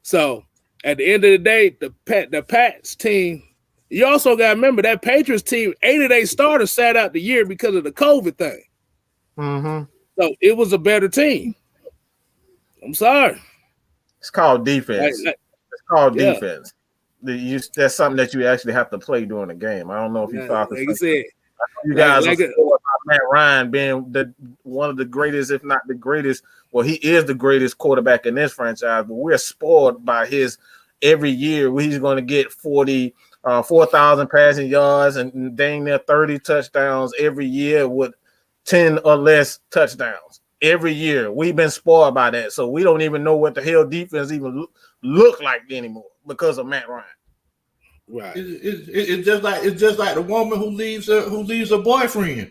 Speaker 1: So at the end of the day, the Pats team. You also got to remember that Patriots team, 8 of their starters sat out the year because of the COVID thing.
Speaker 2: Mm-hmm.
Speaker 1: So it was a better team. I'm sorry.
Speaker 2: It's called defense. It's called defense. That's something that you actually have to play during the game. I don't know if you Falcons.
Speaker 1: Like I said,
Speaker 2: you guys are about Matt Ryan being one of the greatest, if not the greatest. Well, he is the greatest quarterback in this franchise, but we're spoiled by his every year. He's going to get 4,000 passing yards and dang near 30 touchdowns every year with 10 or less touchdowns every year. We've been spoiled by that, so we don't even know what the hell defense even look like anymore because of Matt Ryan.
Speaker 3: Right. It's just like the woman who leaves her boyfriend.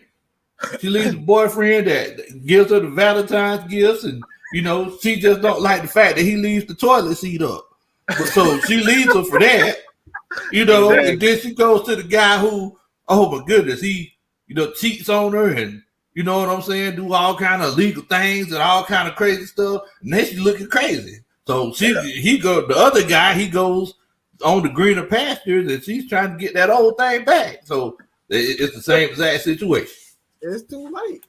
Speaker 3: She leaves a boyfriend that gives her the Valentine's gifts, and she just don't like the fact that he leaves the toilet seat up. So she leaves her for that. You know, and then she goes to the guy who, oh my goodness, he, cheats on her and, you know what I'm saying, do all kind of illegal things and all kind of crazy stuff. And then she's looking crazy. So the other guy, he goes on the greener pastures and she's trying to get that old thing back. So it's the same exact situation.
Speaker 2: It's too late.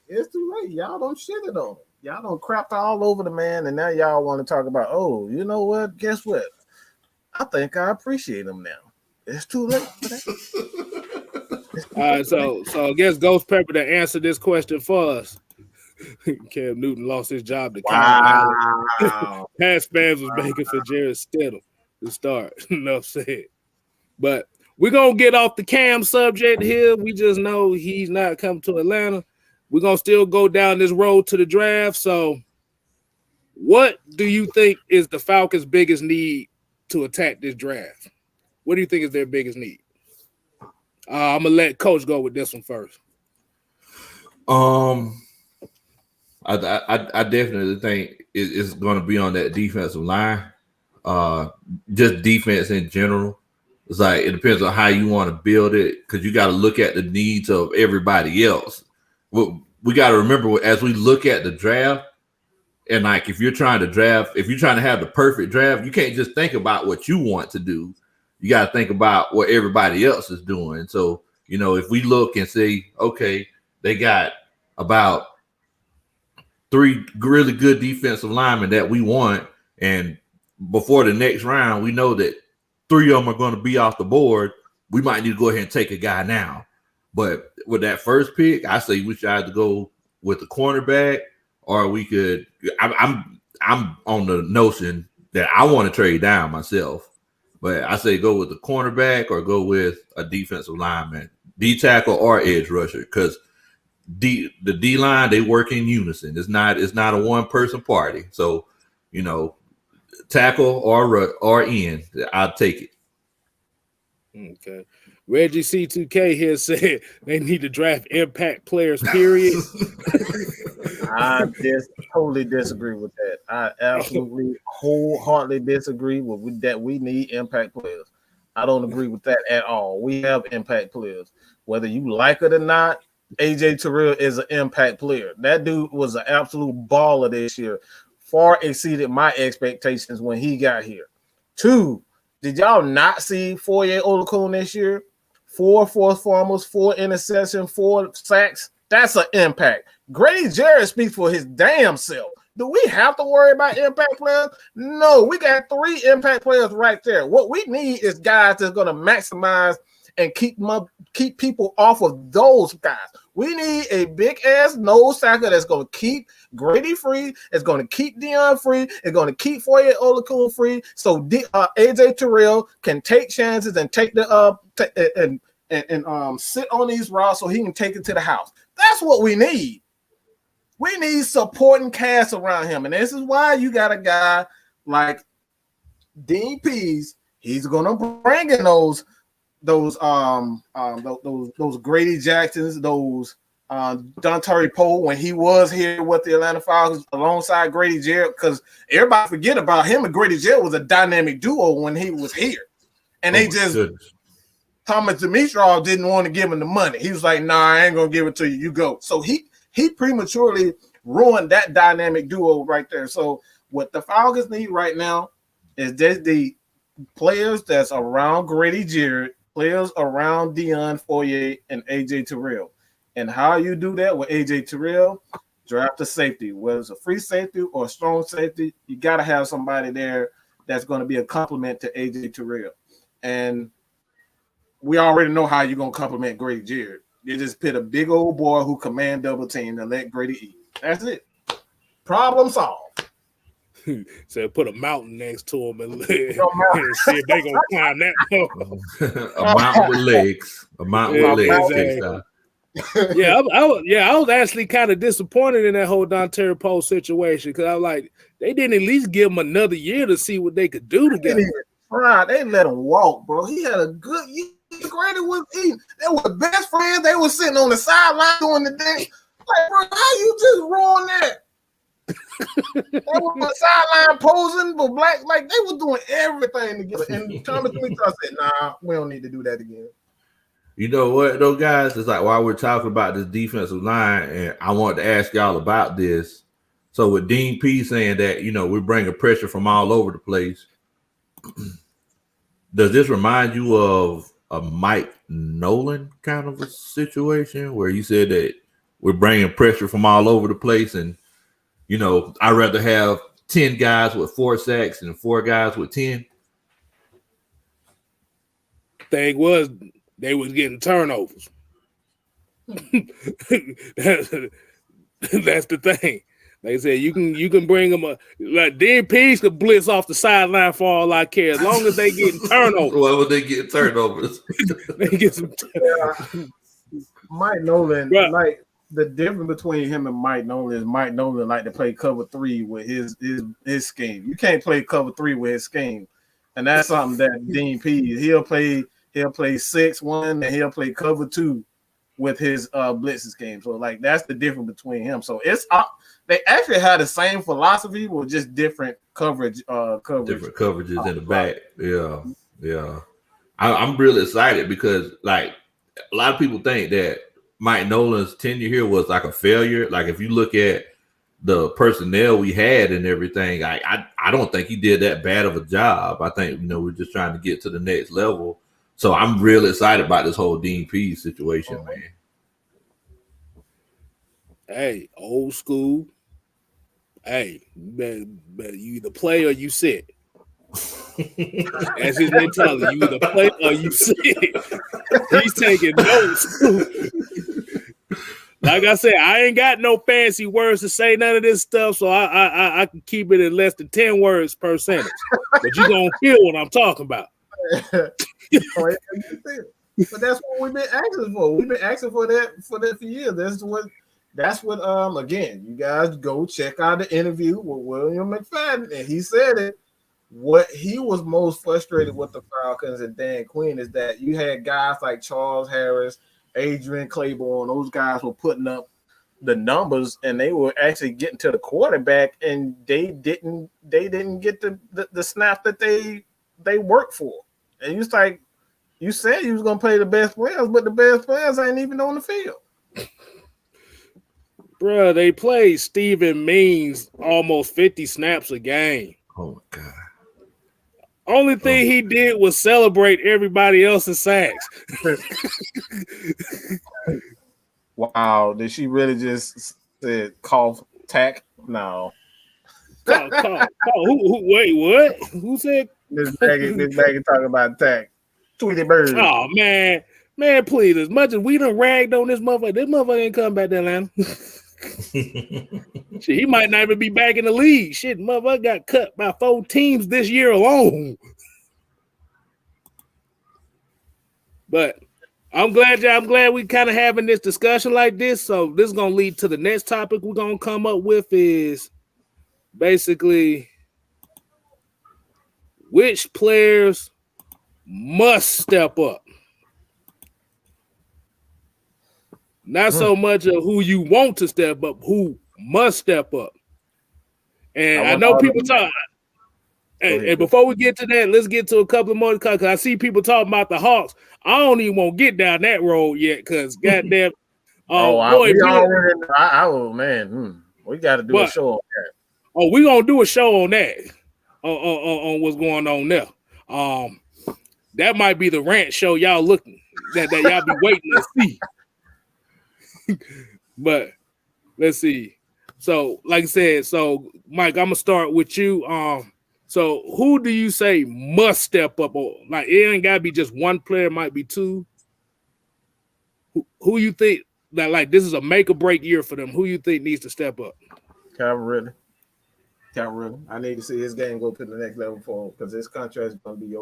Speaker 2: Y'all don't shit it on him. Y'all don't crap all over the man, and now y'all want to talk about, oh, you know what? Guess what? I think I appreciate him now. It's too late for that.
Speaker 1: All right, so I guess Ghost Pepper to answer this question for us. Cam Newton lost his job to
Speaker 2: Wow.
Speaker 1: Past fans was making for Jared Stidham to start. Enough said. But we're going to get off the Cam subject here. We just know he's not coming to Atlanta. We're going to still go down this road to the draft. So what do you think is the Falcons' biggest need to attack this draft? What do you think is their biggest need? I'm going to let Coach go with this one first.
Speaker 3: I definitely think it's going to be on that defensive line. Just defense in general. It's like it depends on how you want to build it because you got to look at the needs of everybody else. We got to remember as we look at the draft, and like if you're trying to have the perfect draft, you can't just think about what you want to do. You got to think about what everybody else is doing. So, if we look and say, okay, they got about 3 really good defensive linemen that we want, and before the next round, we know that 3 of them are going to be off the board. We might need to go ahead and take a guy now. But with that first pick, I say we should either go with the cornerback, or we could. I'm on the notion that I want to trade down myself, but I say go with the cornerback or go with a defensive lineman, D tackle or edge rusher, because the D line, they work in unison. It's not a one person party. So tackle or end, I'll take it.
Speaker 1: Okay. Reggie C2K here said they need to draft impact players, period.
Speaker 2: I totally disagree with that. I absolutely wholeheartedly disagree with that. We need impact players. I don't agree with that at all. We have impact players. Whether you like it or not, AJ Terrell is an impact player. That dude was an absolute baller this year. Far exceeded my expectations when he got here. 2, did y'all not see Foye Oluokun this year? 4 forced fumbles, 4 interceptions, 4 sacks. That's an impact. Grady Jarrett speaks for his damn self. Do we have to worry about impact players? No, we got 3 impact players right there. What we need is guys that's going to maximize and keep people off of those guys. We need a big-ass nose tackle that's going to keep Grady free, it's going to keep Deion free, it's going to keep Foye Oluokun free, so AJ Terrell can take chances and take the sit on these routes so he can take it to the house. That's what we need. We need supporting cast around him, and this is why you got a guy like Dean Pease. He's going to bring in those Grady Jacksons, those Dontari Poe when he was here with the Atlanta Falcons alongside Grady Jarrett, because everybody forget about him and Grady Jarrett was a dynamic duo when he was here. And Thomas Dimitrov didn't want to give him the money. He was like, nah, I ain't going to give it to you. You go. So he prematurely ruined that dynamic duo right there. So what the Falcons need right now is the players that's around Grady Jarrett, players around Deion Foye and AJ Terrell. And how you do that with AJ Terrell, draft a safety. Whether it's a free safety or a strong safety, you got to have somebody there that's going to be a compliment to AJ Terrell. And we already know how you're going to compliment Grady Jarrett. You just put a big old boy who command double team and let Grady eat. That's it. Problem solved.
Speaker 1: So put a mountain next to him and see if they gonna climb that.
Speaker 3: A mountain with legs. A mountain with legs.
Speaker 1: I was actually kind of disappointed in that whole Dontari Poe situation because I was like, they didn't at least give him another year to see what they could do together.
Speaker 2: They let him walk, bro. He had a good year. Grady was eating. They were best friends. They were sitting on the sideline doing the thing. Like, bro, how you just ruin that? They were on the sideline posing for black, like they were doing everything together. And Thomas Mitchell said, "Nah, we don't need to do that again."
Speaker 3: You know what, though, guys? It's like while we're talking about this defensive line, and I want to ask y'all about this. So with Dean P saying that, we're bringing pressure from all over the place, does this remind you of a Mike Nolan kind of a situation where you said that we're bringing pressure from all over the place, and I'd rather have 10 guys with 4 sacks than 4 guys with 10?
Speaker 1: Thing was, they was getting turnovers. That's the thing. Like I said, you can bring them like DPs could blitz off the sideline for all I care, as long as they getting turnovers.
Speaker 3: Why would they get turnovers?
Speaker 1: They get some.
Speaker 2: Mike Nolan,
Speaker 1: Right.
Speaker 2: like the difference between him and Mike Nolan is Mike Nolan like to play cover 3 with his scheme. You can't play cover 3 with his scheme, and that's something that Dean P he'll play 6-1 and he'll play cover 2 with his blitz scheme. So like that's the difference between him. So it's they actually had the same philosophy with just different coverage.
Speaker 3: Different coverages in the back. Yeah. I'm really excited because like a lot of people think that Mike Nolan's tenure here was like a failure. Like if you look at the personnel we had and everything, I don't think he did that bad of a job. I think we're just trying to get to the next level. So I'm really excited about this whole Dean P situation, man.
Speaker 1: Hey, old school. Hey, you either play or you sit. That's his mentality. You either play or you sit. He's taking notes. Like I said, I ain't got no fancy words to say none of this stuff, so I can keep it at less than 10 words per sentence. But you're gonna hear what I'm talking about.
Speaker 2: But that's what we've been asking for. We've been asking for that for years. That's what again, you guys go check out the interview with William McFadden, and he said it. What he was most frustrated with the Falcons and Dan Quinn is that you had guys like Charles Harris, Adrian Claiborne, those guys were putting up the numbers and they were actually getting to the quarterback, and they didn't get the snap that they worked for. And it's like you said you was gonna play the best players, but the best players ain't even on the field.
Speaker 1: Bruh, they played Steven Means almost 50 snaps a game.
Speaker 3: Oh my God.
Speaker 1: Only thing he did was celebrate everybody else's sacks.
Speaker 2: Wow, did she really just said call tack? No.
Speaker 1: Call. Wait, what? Who said?
Speaker 2: Miss Maggie talking about tack. Tweety Bird.
Speaker 1: Oh man, please. As much as we done ragged on this motherfucker ain't coming back to Atlanta. Shit, he might not even be back in the league. Shit, motherfucker got cut by 4 teams this year alone. But I'm glad we kind of having this discussion like this. So this is gonna lead to the next topic we're gonna come up with is basically which players must step up. Not so much of who you want to step up, who must step up. And I know people talk. And before we get to that, let's get to a couple of more because I see people talking about the Hawks. I don't even want to get down that road yet because goddamn.
Speaker 2: We got to do a show on that.
Speaker 1: Oh, we're gonna do a show on that. On what's going on there. That might be the rant show y'all looking that y'all be waiting to see. But let's see. So, like I said, Mike, I'm gonna start with you. So who do you say must step up? Or like it ain't gotta be just one player, it might be 2. Who you think that like this is a make or break year for them? Who you think needs to step up?
Speaker 2: Calvin Ridley. I need to see his game go to the next level for him because his contract is gonna be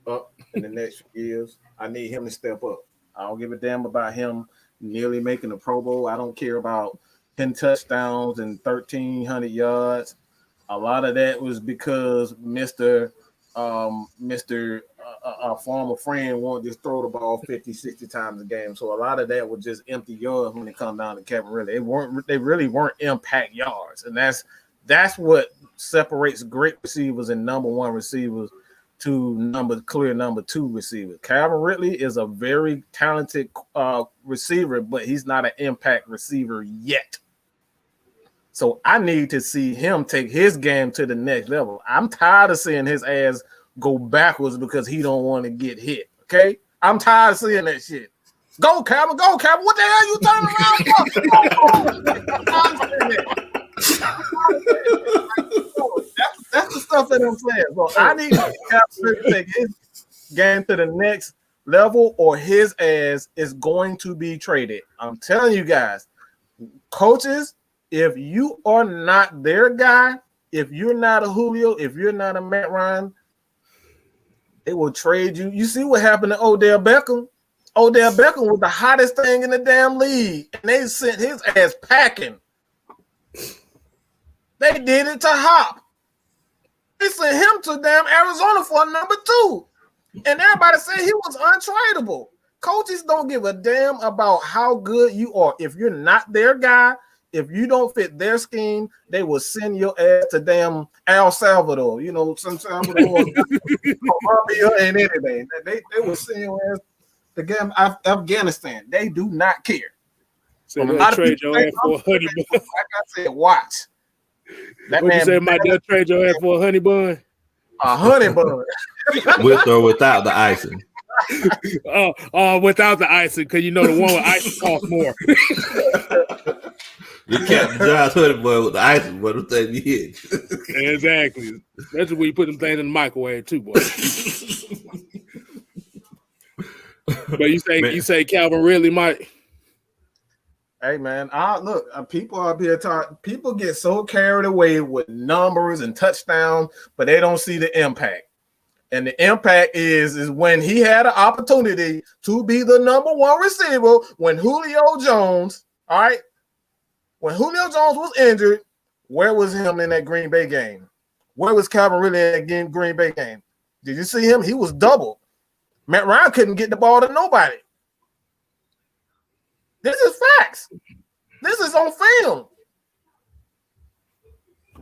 Speaker 2: up in the next few years. I need him to step up. I don't give a damn about him nearly making the Pro Bowl. I don't care about 10 touchdowns and 1,300 yards. A lot of that was because Mr. a former friend won't just throw the ball 50, 60 times a game. So a lot of that was just empty yards when it comes down to Kevin Ridley. They really weren't impact yards. And that's what separates great receivers and number one receivers to clear number two receivers. Calvin Ridley is a very talented receiver, but he's not an impact receiver yet. So I need to see him take his game to the next level. I'm tired of seeing his ass go backwards because he don't want to get hit. Okay, I'm tired of seeing that shit. Go, Calvin. What the hell you turning around for? That's the stuff that I'm saying. So I need to take his game to the next level, or his ass is going to be traded. I'm telling you guys, coaches, if you are not their guy, if you're not a Julio, if you're not a Matt Ryan, they will trade you. You see what happened to Odell Beckham? Odell Beckham was the hottest thing in the damn league, and they sent his ass packing. They did it to Hop. They sent him to damn Arizona for number 2. And everybody said he was untradeable. Coaches don't give a damn about how good you are. If you're not their guy, if you don't fit their scheme, they will send your ass to damn El Salvador. You know, some Salvador, Colombia, and anything. They will send your ass to damn Afghanistan. They do not care.
Speaker 1: So they'll trade your ass for a honey bun.
Speaker 2: Like I said, watch.
Speaker 1: What you say, my dad trade your ass for a honey bun?
Speaker 2: A honey bun.
Speaker 3: With or without the icing.
Speaker 1: Without the icing, because you know the one with icing costs more.
Speaker 3: You kept John's honey bun with the icing, but the thing you hit.
Speaker 1: Exactly. That's when you put them things in the microwave too, boy. But you say Calvin Ridley, Mike.
Speaker 2: Hey man, people up here people get so carried away with numbers and touchdowns, but they don't see the impact. And the impact is when he had an opportunity to be the number one receiver when Julio Jones, all right, when Julio Jones was injured, where was him in that Green Bay game? Where was Calvin Ridley in that Green Bay game? Did you see him? He was doubled. Matt Ryan couldn't get the ball to nobody. This is facts. This is on film.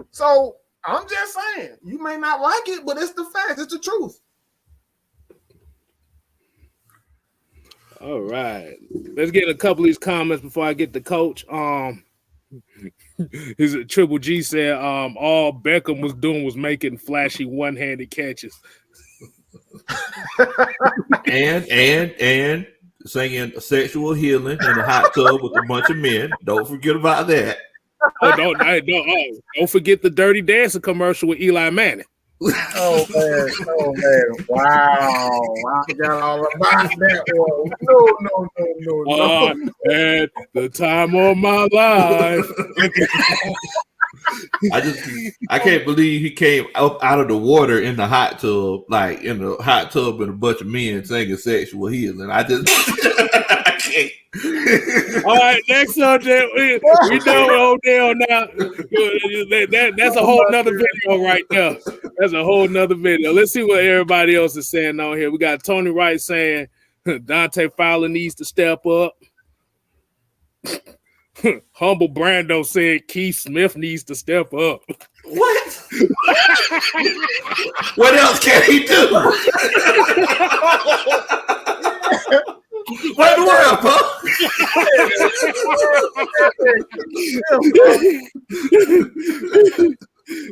Speaker 2: So I'm just saying, you may not like it, but it's the facts. It's the truth.
Speaker 1: All right. Let's get a couple of these comments before I get the coach. His Triple G said all Beckham was doing was making flashy one-handed catches.
Speaker 3: and singing sexual healing in a hot tub with a bunch of men. Don't forget about that. Don't forget the Dirty Dancing commercial with Eli Manning.
Speaker 2: Oh man. Wow. I forgot all about that one. No.
Speaker 1: At the time of my life.
Speaker 3: I can't believe he came up out of the water in the hot tub, like in the hot tub with a bunch of men singing sexual healing. I can't.
Speaker 1: All right, next subject. We know Odell now. That's a whole nother video right there. That's a whole nother video. Let's see what everybody else is saying on here. We got Tony Wright saying Dante Fowler needs to step up. Humble Brando said Keith Smith needs to step up.
Speaker 3: What? What else can he do? What in the world,
Speaker 2: Paul?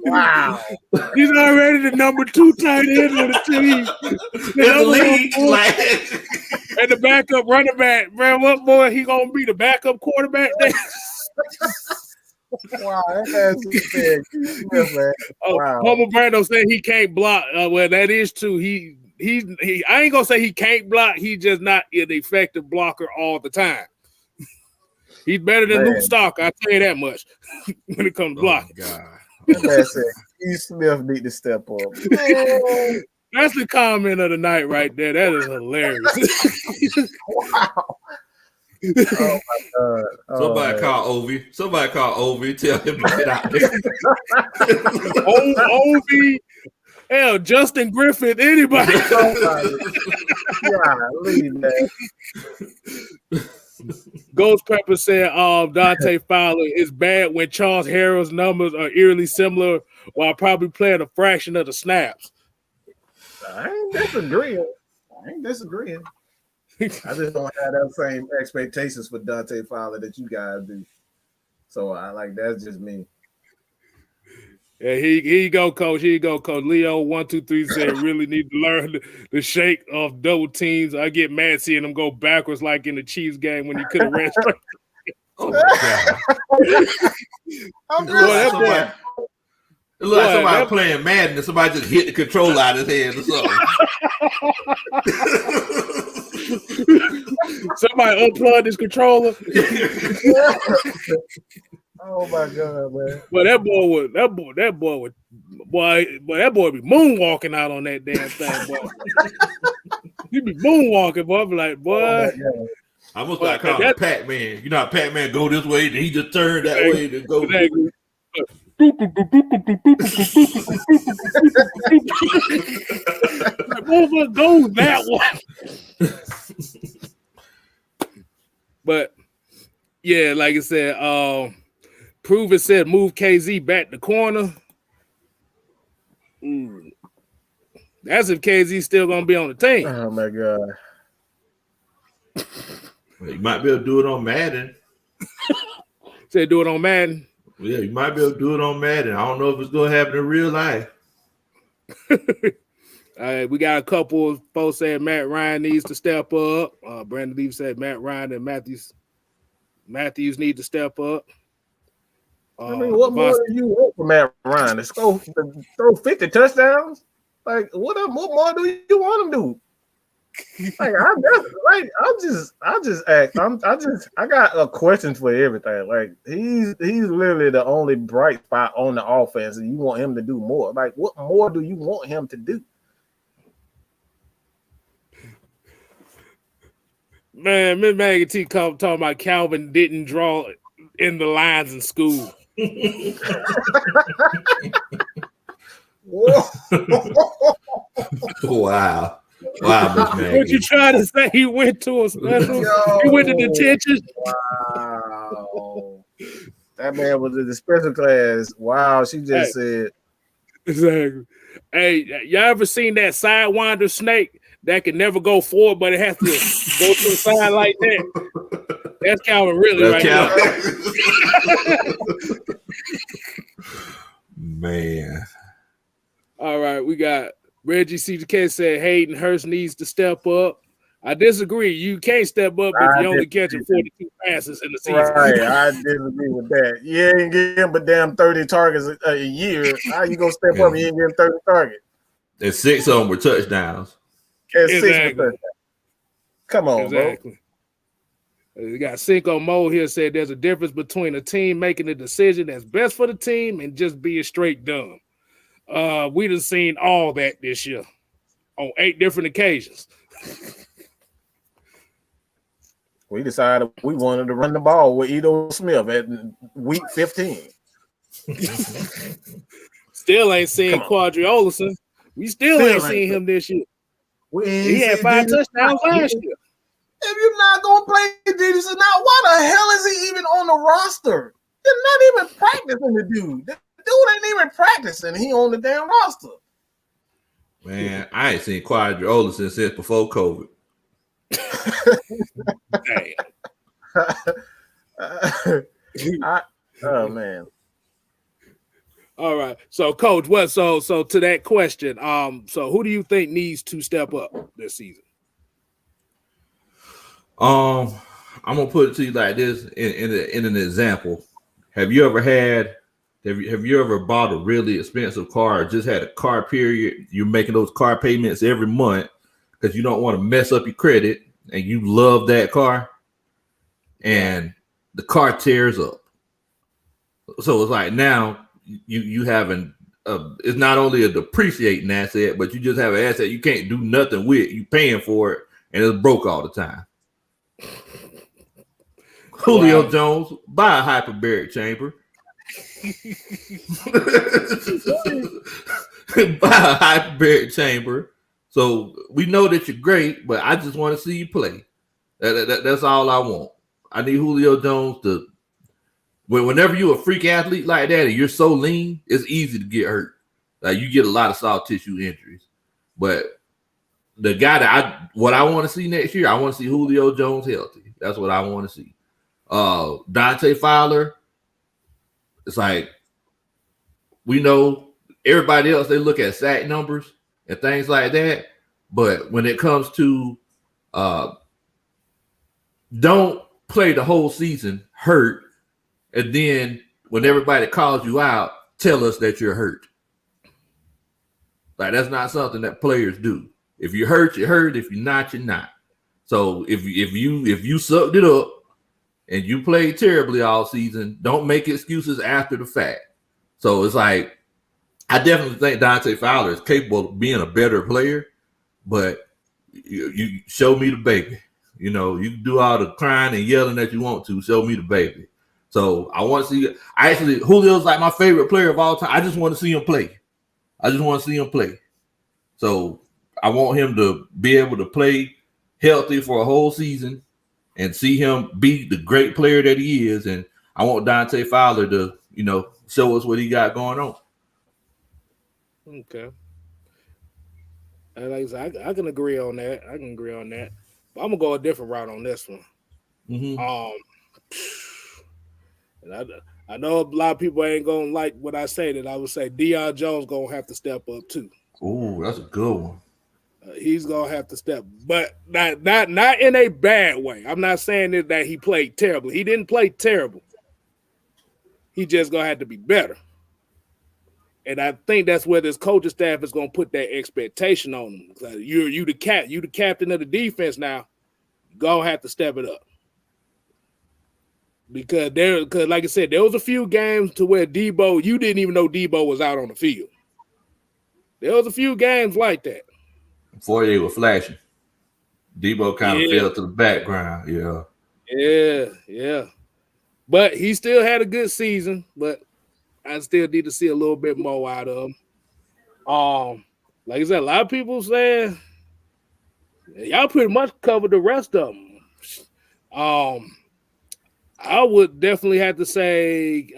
Speaker 2: Wow.
Speaker 1: He's already the number 2 tight end of the team.
Speaker 3: The league,
Speaker 1: and the backup running back. Man, what boy he gonna be the backup quarterback there?
Speaker 2: Wow, that's big. Man. Wow.
Speaker 1: Humble Brando said he can't block. Well, that is true. He I ain't gonna say he can't block. He's just not an effective blocker all the time. He's better than Luke Stock, I'll tell you that much when it comes to blocking.
Speaker 3: God.
Speaker 2: That's it. Keith Smith need to step up.
Speaker 1: That's the comment of the night right there. That is hilarious.
Speaker 2: Wow. Oh my God.
Speaker 3: Somebody call Ovi. Tell him to get out there.
Speaker 1: Hell, Justin Griffith, anybody.
Speaker 2: Yeah, leave that.
Speaker 1: Ghost Pepper said, Dante Fowler is bad when Charles Harrell's numbers are eerily similar while probably playing a fraction of the snaps.
Speaker 2: I ain't disagreeing. I just don't have that same expectations for Dante Fowler that you guys do. So that's just me.
Speaker 1: Yeah, here you go, coach. Here you go, coach. Leo 123 said really need to learn the shake of double teams. I get mad seeing them go backwards like in the Chiefs game when he could have ran straight.
Speaker 3: Oh my God. It looks like somebody playing Madden and somebody just hit the controller out of his hand or something.
Speaker 1: Somebody unplugged his controller.
Speaker 2: Oh my God, man!
Speaker 1: Well, that boy be moonwalking out on that damn thing, boy. He be moonwalking, boy. I be like, boy.
Speaker 3: I almost like calling him Pac-Man. You know how Pac-Man go this way, and he just turned that way to go.
Speaker 1: Exactly. Like, go that one. But yeah, like I said, Prove it said move KZ back the corner. That's if KZ's still gonna be on the team.
Speaker 2: Oh my God.
Speaker 3: You might be able to do it on Madden.
Speaker 1: Said do it on Madden.
Speaker 3: Yeah, you might be able to do it on Madden. I don't know if it's gonna happen in real life.
Speaker 1: All right, we got a couple of folks saying Matt Ryan needs to step up. Brandon Lee said Matt Ryan and Matthews need to step up.
Speaker 2: I mean, what more do you want from Matt Ryan? Let's go throw 50 touchdowns? Like, what more do you want him to do? Like, I got a question for everything. Like, he's literally the only bright spot on the offense, and you want him to do more. Like, what more do you want him to do?
Speaker 1: Man, Miss Maggie T talking about Calvin didn't draw in the lines in school.
Speaker 3: Wow, Miss Maggie.
Speaker 1: What you trying to say? He went to a special. He went to detention.
Speaker 2: Wow, that man was in the special class. Wow, she just said
Speaker 1: exactly. Hey, y'all ever seen that sidewinder snake that can never go forward, but it has to go to the side like that? That's Calvin really right now.
Speaker 3: Man.
Speaker 1: All right, we got Reggie CJK said Hayden Hurst needs to step up. I disagree. You can't step up if you're only catching 42 passes in the season.
Speaker 2: Right, I disagree with that. You ain't getting but damn 30 targets a year. How you gonna step up and you ain't getting 30 targets?
Speaker 3: And 6 of them were touchdowns.
Speaker 1: Exactly.
Speaker 2: Come on,
Speaker 1: exactly. Bro. We got Cinco Mo here said there's a difference between a team making a decision that's best for the team and just being straight dumb. We done seen all that this year on 8 different occasions.
Speaker 2: We decided we wanted to run the ball with Edo Smith at week 15.
Speaker 1: Still ain't seen Quadriolison. We still ain't seen him this year. He had 5 touchdowns last year.
Speaker 2: If you're not gonna play Jesus now, why the hell is he even on the roster? They're not even practicing the dude. The dude ain't even practicing. He on the damn roster.
Speaker 3: Man, I ain't seen Quadriolison since before COVID.
Speaker 2: Oh man.
Speaker 1: All right. So coach, what so to that question, so who do you think needs to step up this season?
Speaker 3: I'm gonna put it to you like this in an example. Have you ever bought a really expensive car or just had a car period? You're making those car payments every month because you don't want to mess up your credit and you love that car and the car tears up. So it's like now you having it's not only a depreciating asset, but you just have an asset you can't do nothing with. You paying for it and it's broke all the time. Julio Jones, buy a hyperbaric chamber. hyperbaric chamber. So we know that you're great, but I just want to see you play. That's all I want. I need Julio Jones to. Whenever you're a freak athlete like that and you're so lean, it's easy to get hurt. Like you get a lot of soft tissue injuries. But the guy that what I want to see next year, I want to see Julio Jones healthy. That's what I want to see. Dante Fowler, it's like we know everybody else, they look at sack numbers and things like that. But when it comes to don't play the whole season hurt, and then when everybody calls you out, tell us that you're hurt. Like that's not something that players do. If you're hurt, you're hurt. If you're not, you're not. So if you sucked it up and you played terribly all season, don't make excuses after the fact. So it's like I definitely think Dante Fowler is capable of being a better player, but you show me the baby. You know, you can do all the crying and yelling that you want to. Show me the baby. So I want to see. Julio's like my favorite player of all time. I just want to see him play. So I want him to be able to play healthy for a whole season and see him be the great player that he is. And I want Dante Fowler to, show us what he got going on.
Speaker 1: Okay. And like I said, I can agree on that. But I'm gonna go a different route on this one.
Speaker 3: Mm-hmm.
Speaker 1: And I know a lot of people ain't gonna like what I say. That I would say Deion Jones gonna have to step up too.
Speaker 3: Oh, that's a good one.
Speaker 1: He's gonna have to step, but not in a bad way. I'm not saying that he played terribly. He didn't play terrible. He just gonna have to be better. And I think that's where this coaching staff is gonna put that expectation on him. Like, you the captain of the defense now. You're gonna have to step it up. Because like I said, there was a few games to where Debo, you didn't even know Debo was out on the field. There was a few games like that.
Speaker 3: Before they were flashing. Debo kind of fell to the background.
Speaker 1: Yeah. But he still had a good season, but I still need to see a little bit more out of him. Like I said, a lot of people saying y'all pretty much covered the rest of them. I would definitely have to say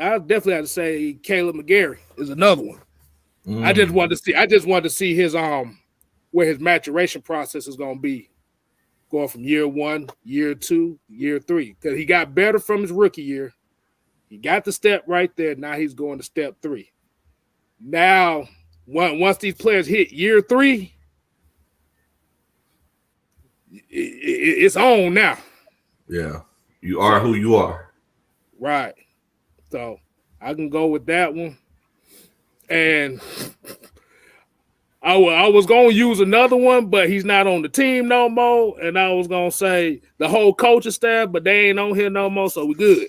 Speaker 1: Caleb McGarry is another one. I just wanted to see his where his maturation process is going to be going from year 1, year 2, year 3, because he got better from his rookie year. He got the step right there. Now he's going to step 3. Now, once these players hit year 3, it's on now.
Speaker 3: Yeah, you are who you are.
Speaker 1: Right. So I can go with that one. And I was going to use another one, but he's not on the team no more. And I was going to say the whole coaching staff, but they ain't on here no more, so we good.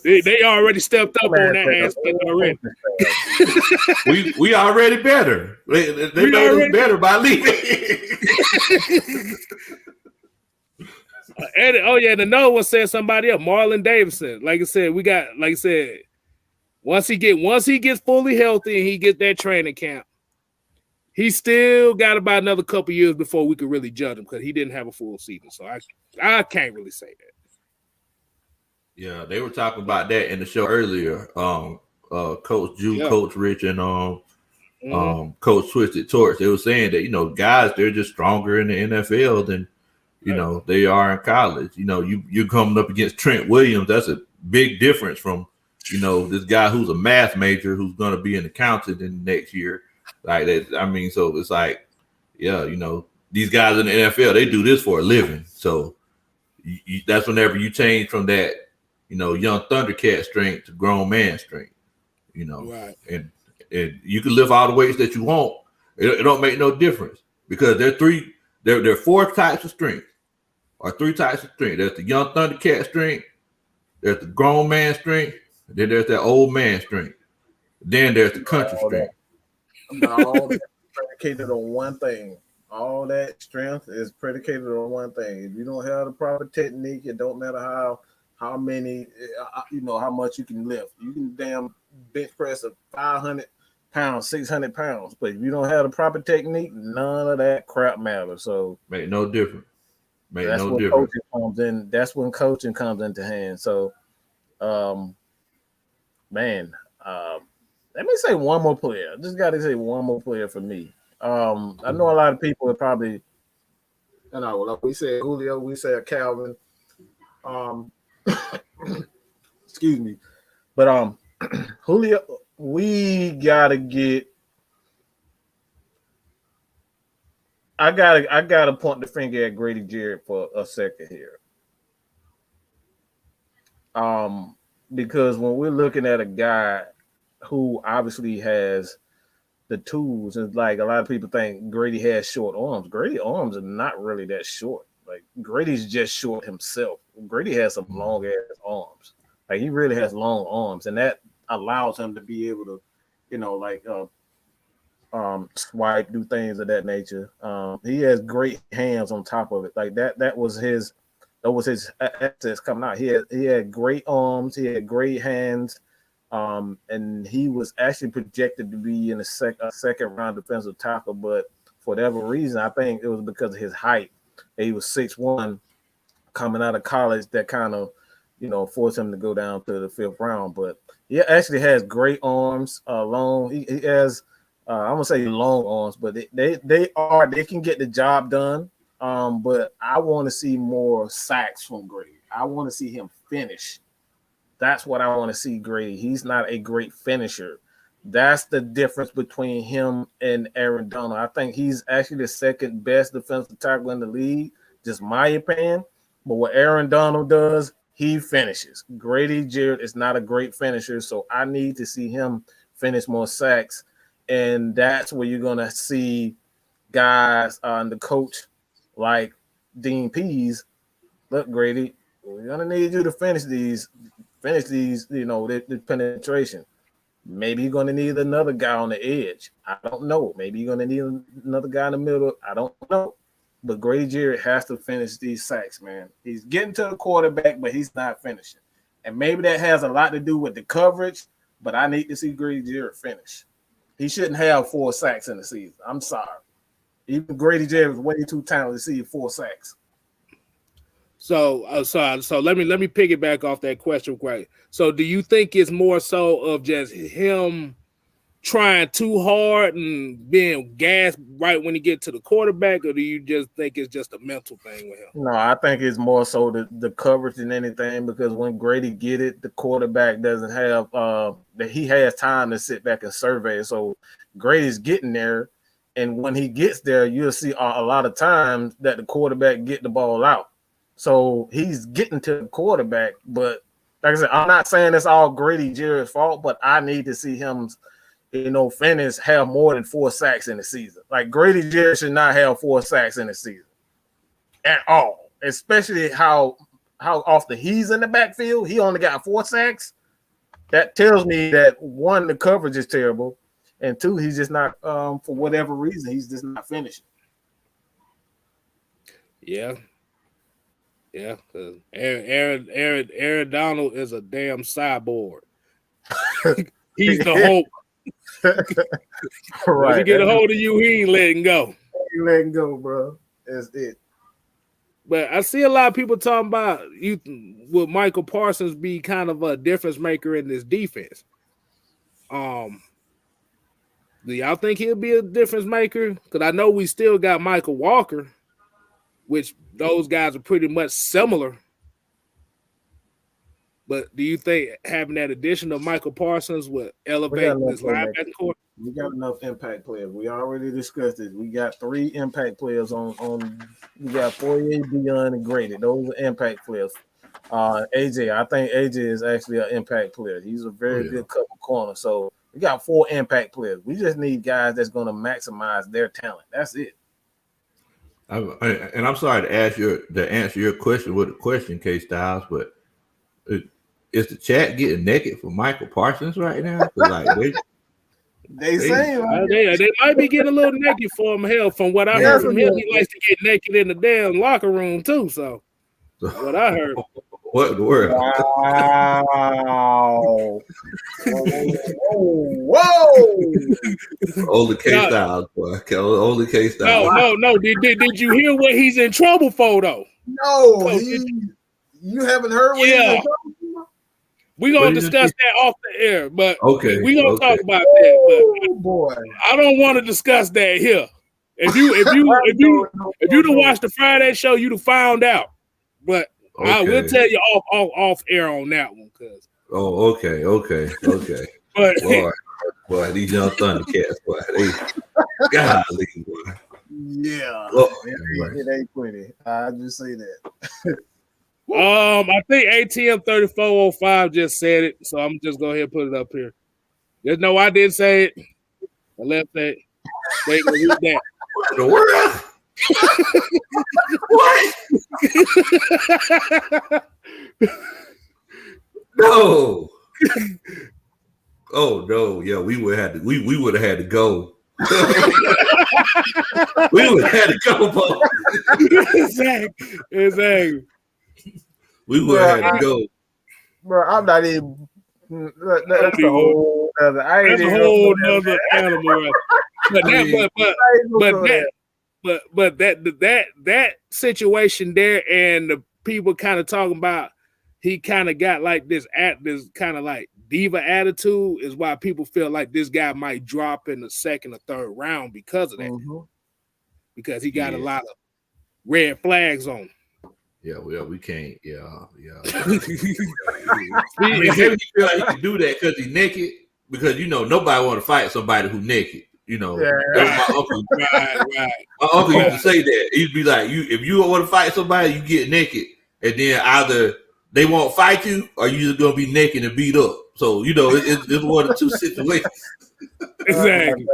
Speaker 1: They already stepped up on that aspect already.
Speaker 3: we already better. They made us better by leaving.
Speaker 1: And another one said somebody else, Marlon Davidson. Like I said, once he gets fully healthy and he gets that training camp, he still got about another couple years before we could really judge him because he didn't have a full season. So I can't really say that.
Speaker 3: Yeah, they were talking about that in the show earlier. Coach Jew, Coach Rich, and Coach Twisted Torch. They were saying that guys, they're just stronger in the NFL than they are in college. You're coming up against Trent Williams. That's a big difference from this guy who's a math major who's going to be an accountant in the next year. Like that. I mean, so it's like, these guys in the NFL, they do this for a living. So that's whenever you change from that, young Thundercat strength to grown man strength,
Speaker 1: right.
Speaker 3: And you can lift all the weights that you want. It don't make no difference because there are 4 types of strength or 3 types of strength. There's the young Thundercat strength, there's the grown man strength, then there's that old man strength, then there's the country strength.
Speaker 2: All that's predicated on one thing. All that strength is predicated on one thing. If you don't have the proper technique, it don't matter how many, how much you can lift. You can damn bench press a 500 pounds, 600 pounds. But if you don't have the proper technique, none of that crap matters. So
Speaker 3: make no difference.
Speaker 2: That's when coaching comes in. That's when coaching comes into hand. So, man, let me say one more player. Just got to say one more player for me. I know a lot of people are probably, you know, like we said Julio, we said Calvin. Excuse me, but Julio, we gotta get. I gotta point the finger at Grady Jarrett for a second here. Because when we're looking at a guy who obviously has the tools, and like a lot of people think Grady has short arms. Grady arms are not really that short. Like Grady's just short himself. Grady has some long ass arms. Like he really has long arms, and that allows him to be able to, you know, like swipe, do things of that nature. He has great hands on top of it. Like that was his assets coming out. He had great arms, he had great hands, and he was actually projected to be in a second round defensive tackle, but for whatever reason, I think it was because of his height. He was 6'1" coming out of college, that kind of, you know, forced him to go down to the 5th round. But he actually has great arms, long. He has I'm gonna say long arms, but they can get the job done. But I want to see more sacks from Grady. I want to see him finish. That's what I want to see, Grady. He's not a great finisher. That's the difference between him and Aaron Donald. I think he's actually the second best defensive tackle in the league, just my opinion. But what Aaron Donald does, he finishes. Grady Jarrett is not a great finisher, so I need to see him finish more sacks. And that's where you're going to see guys and the coach like Dean Pease. Look, Grady, we're going to need you to finish these, you know, the penetration. Maybe you're going to need another guy on the edge. I don't know. Maybe you're going to need another guy in the middle. I don't know. But Grady Jarrett has to finish these sacks, man. He's getting to the quarterback, but he's not finishing. And maybe that has a lot to do with the coverage, but I need to see Grady Jarrett finish. He shouldn't have 4 sacks in the season. I'm sorry. Even Grady Jarrett is way too talented to see 4 sacks.
Speaker 1: So let me piggyback off that question, Greg. So do you think it's more so of just him trying too hard and being gassed right when he gets to the quarterback, or do you just think it's just a mental thing with him?
Speaker 2: No, I think it's more so the coverage than anything, because when Grady get it, the quarterback doesn't have that he has time to sit back and survey. So Grady's getting there, and when he gets there, you'll see a lot of times that the quarterback get the ball out. So he's getting to the quarterback, but like I said, I'm not saying it's all Grady Jarrett's fault, but I need to see him, you know, finish, have more than 4 sacks in the season. Like Grady Jarrett should not have 4 sacks in the season at all, especially how often he's in the backfield. He only got 4 sacks. That tells me that 1, the coverage is terrible, and 2, he's just not, for whatever reason, he's just not finishing.
Speaker 1: Yeah. Yeah, Aaron Donald is a damn cyborg. He's the hope.
Speaker 2: Right.
Speaker 1: If he get a hold of you, he ain't letting go.
Speaker 2: He letting go, bro. That's it.
Speaker 1: But I see a lot of people talking about will Michael Parsons be kind of a difference maker in this defense. Do y'all think he'll be a difference maker? Because I know we still got Michael Walker, which those guys are pretty much similar. But do you think having that addition of Michael Parsons would elevate this linebacker core?
Speaker 2: We got enough impact players. We already discussed it. We got 3 impact players on. We got Fourier, Dion, and Grady. Those are impact players. AJ, I think AJ is actually an impact player. He's a very good cover corner. So we got 4 impact players. We just need guys that's going to maximize their talent. That's it.
Speaker 3: And I'm sorry to answer your question with a question, Kstylz, but is the chat getting naked for Michael Parsons right now? Like
Speaker 2: they
Speaker 1: might be getting a little naked for him. Hell, from what I heard from him, he likes to get naked in the damn locker room too. So what I heard.
Speaker 3: What in the world?
Speaker 2: Wow. Whoa.
Speaker 3: Only Kstylz, boy. Only Kstylz.
Speaker 1: No. Did you hear what he's in trouble for though?
Speaker 2: No, you haven't heard what he's in trouble for?
Speaker 1: We're gonna discuss that off the air, but
Speaker 3: okay,
Speaker 1: we're gonna talk about that. But
Speaker 2: boy,
Speaker 1: I don't want to discuss that here. If you'd have watched the Friday show, you'd have found out. But I will tell you off air on that one, cause.
Speaker 3: Oh, okay.
Speaker 1: But
Speaker 3: boy, these young Thundercats, boy, golly, boy.
Speaker 2: Yeah, it ain't pretty. I just say that.
Speaker 1: I think ATM 3405 just said it, so I'm just going ahead and put it up here. Just know I did say it. I left that. They can read that.
Speaker 3: What in the world? What? No. Oh no, yeah, we would have had to go. We would have had to go, bro.
Speaker 1: Exactly.
Speaker 3: We would have had to go.
Speaker 2: Bro, I'm not even. That's a whole other.
Speaker 1: That's a whole other animal. But that situation there, and the people kind of talking about, he kind of got like this kind of like diva attitude, is why people feel like this guy might drop in the second or third round because of that, because he got a lot of red flags on him.
Speaker 3: Yeah, well, we can't. Yeah. I mean, maybe he feel like he can do that because he's naked. Because nobody want to fight somebody who's naked. That's my uncle. Right. My uncle used to say that. He'd be like, if you want to fight somebody, you get naked, and then either they won't fight you, or you just gonna be naked and beat up. So it's one of two situations.
Speaker 1: Exactly,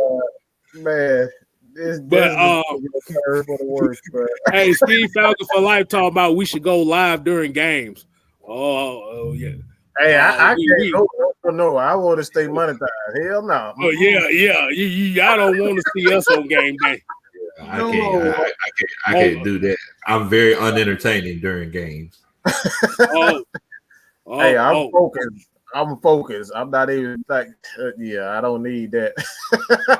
Speaker 2: man. For the worst,
Speaker 1: hey, Steve Falcon for life talking about we should go live during games. Oh yeah.
Speaker 2: Hey, I can't. No, I want to stay monetized. Hell no.
Speaker 1: Oh yeah. Y'all don't want to see us on game day.
Speaker 3: I can't do that. I'm very unentertaining during games.
Speaker 2: Hey, I'm focused. I'm not even like. I don't need that.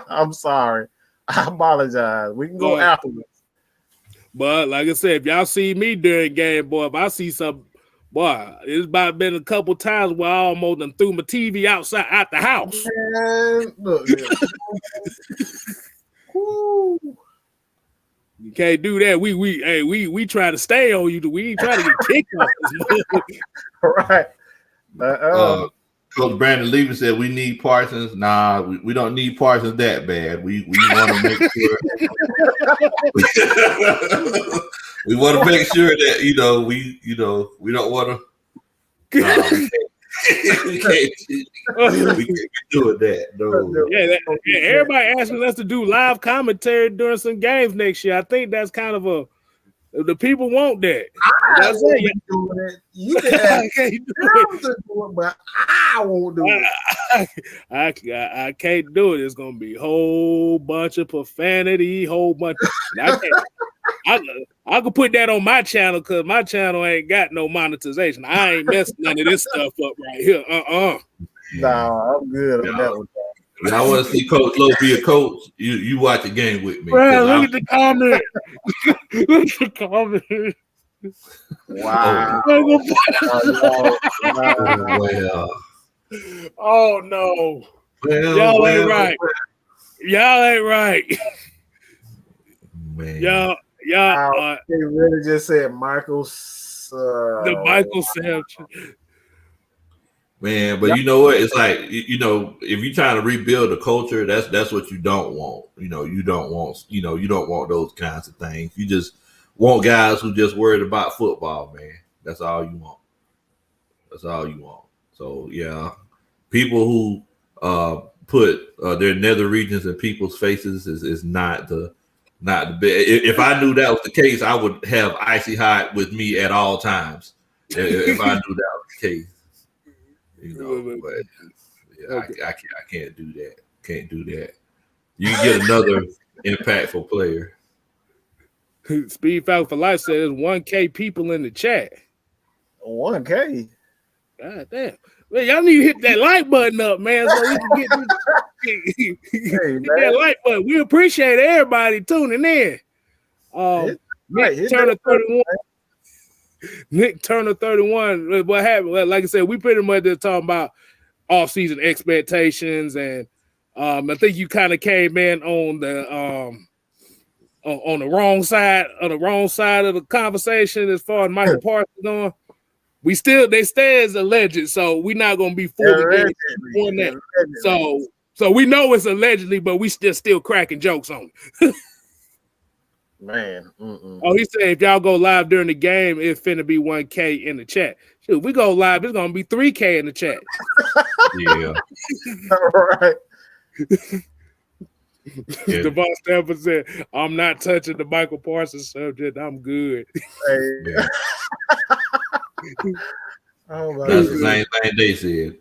Speaker 2: I'm sorry. I apologize. We can go afterwards.
Speaker 1: But like I said, if y'all see me during game, boy, if I see some, boy, it's about been a couple times where I almost done threw my TV out the house.
Speaker 2: Man, look,
Speaker 1: you can't do that. We try to stay on you. We ain't trying to get kicked off this
Speaker 2: right.
Speaker 3: Coach Brandon Levy said we need Parsons. Nah, we don't need Parsons that bad. We want to make sure we want to make sure that we don't want to. We can't do that. No.
Speaker 1: Yeah, everybody asking us to do live commentary during some games next year. I think that's kind of the people want that.
Speaker 2: I won't be doing it. You can ask them to do it, but I won't do it.
Speaker 1: I can't do it. It's gonna be a whole bunch of profanity, whole bunch. I could put that on my channel because my channel ain't got no monetization. I ain't messing none of this stuff up right here.
Speaker 2: Nah, I'm good on that one.
Speaker 3: I want to see Coach Lowe be a coach. You watch the game with me.
Speaker 1: Bro, look at the comment. Look at the comment.
Speaker 2: Wow.
Speaker 1: Oh no. Y'all ain't right. Y'all ain't right.
Speaker 3: Man.
Speaker 1: Y'all
Speaker 2: they really just said Michael.
Speaker 1: The Michael Sam.
Speaker 3: Man, but you know what? It's like, if you're trying to rebuild a culture, that's what you don't want. You don't want those kinds of things. You just want guys who just worried about football, man. That's all you want. So yeah, people who put their nether regions in people's faces is not the best. If I knew that was the case, I would have Icy Hot with me at all times. If I knew that was the case. But yeah, I can't do that. Can't do that. You can get another impactful player.
Speaker 1: Speed Falcon for Life says 1K people in the chat.
Speaker 2: 1K.
Speaker 1: God damn. Well, y'all need to hit that like button up, man, so we can get that like button. We appreciate everybody tuning in. Nick Turner 31. Nick Turner 31. What happened? Well, like I said, we pretty much just talking about off-season expectations, and I think you kind of came in on the wrong side of the conversation as far as Michael Parsons going. They stay as alleged, so we're not gonna be fully on that. So we know it's allegedly, but we still cracking jokes on it.
Speaker 2: Man.
Speaker 1: Oh, he said if y'all go live during the game, it's finna be 1K in the chat. Shoot, we go live, it's gonna be 3K in the chat.
Speaker 3: Yeah.
Speaker 2: All right.
Speaker 1: Yeah. Devon Stafford said, I'm not touching the Michael Parsons subject. I'm good.
Speaker 2: Hey. Oh my
Speaker 3: That's the same thing they said.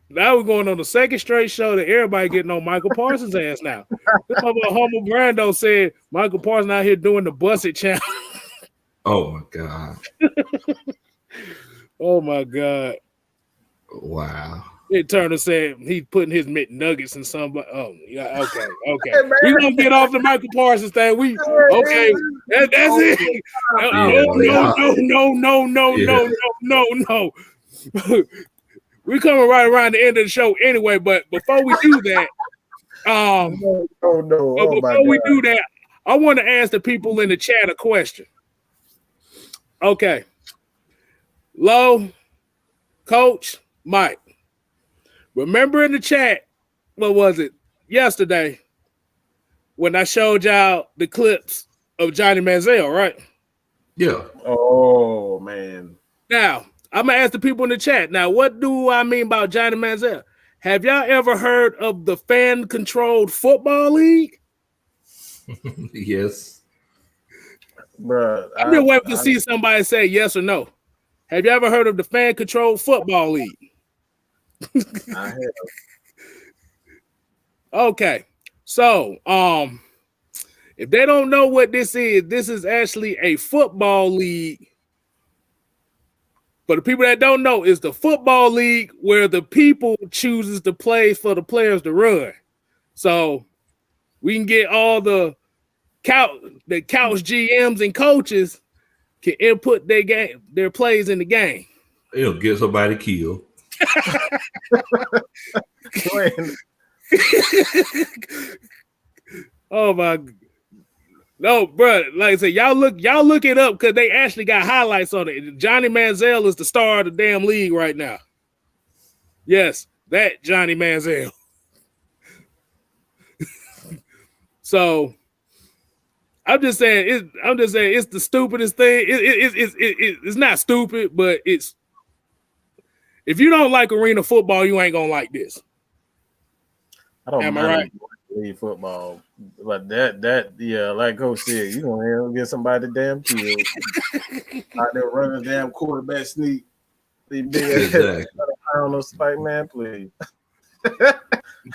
Speaker 1: Now we're going on the second straight show that everybody getting on Michael Parsons' ass now. This Humble Brando said Michael Parsons out here doing the Busted challenge.
Speaker 3: Oh my God.
Speaker 1: Oh my God.
Speaker 3: Wow.
Speaker 1: It Turner said he's putting his McNuggets in somebody. Oh, yeah, okay. We're gonna get off the Michael Parsons thing. That's it. No. We're coming right around the end of the show anyway, but before we do that, I want to ask the people in the chat a question. Okay. Low, Coach, Mike. Remember in the chat, what was it, yesterday, when I showed y'all the clips of Johnny Manziel, right?
Speaker 3: Yeah.
Speaker 2: Oh, man.
Speaker 1: Now, I'm going to ask the people in the chat. Now, what do I mean about Johnny Manziel? Have y'all ever heard of the fan-controlled football league?
Speaker 3: Yes.
Speaker 2: Bruh,
Speaker 1: I've been waiting to see somebody say yes or no. Have you ever heard of the fan-controlled football league?
Speaker 2: I have.
Speaker 1: Okay, so if they don't know what this is actually a football league. For the people that don't know, it's the football league where the people chooses to play for the players to run. So we can get all the couch GMs and coaches can input their plays in the game.
Speaker 3: It'll get somebody killed.
Speaker 1: Oh my no, bro! Like I said, y'all look it up because they actually got highlights on it. Johnny Manziel is the star of the damn league right now. Yes, that Johnny Manziel. So I'm just saying it's the stupidest thing. It's not stupid, but it's. If you don't like arena football, you ain't gonna like this.
Speaker 2: I don't
Speaker 1: Am I right?
Speaker 2: Football, but that like Coach said, you gonna get somebody damn killed out there running damn quarterback sneak. These big ass on those spike, man, please.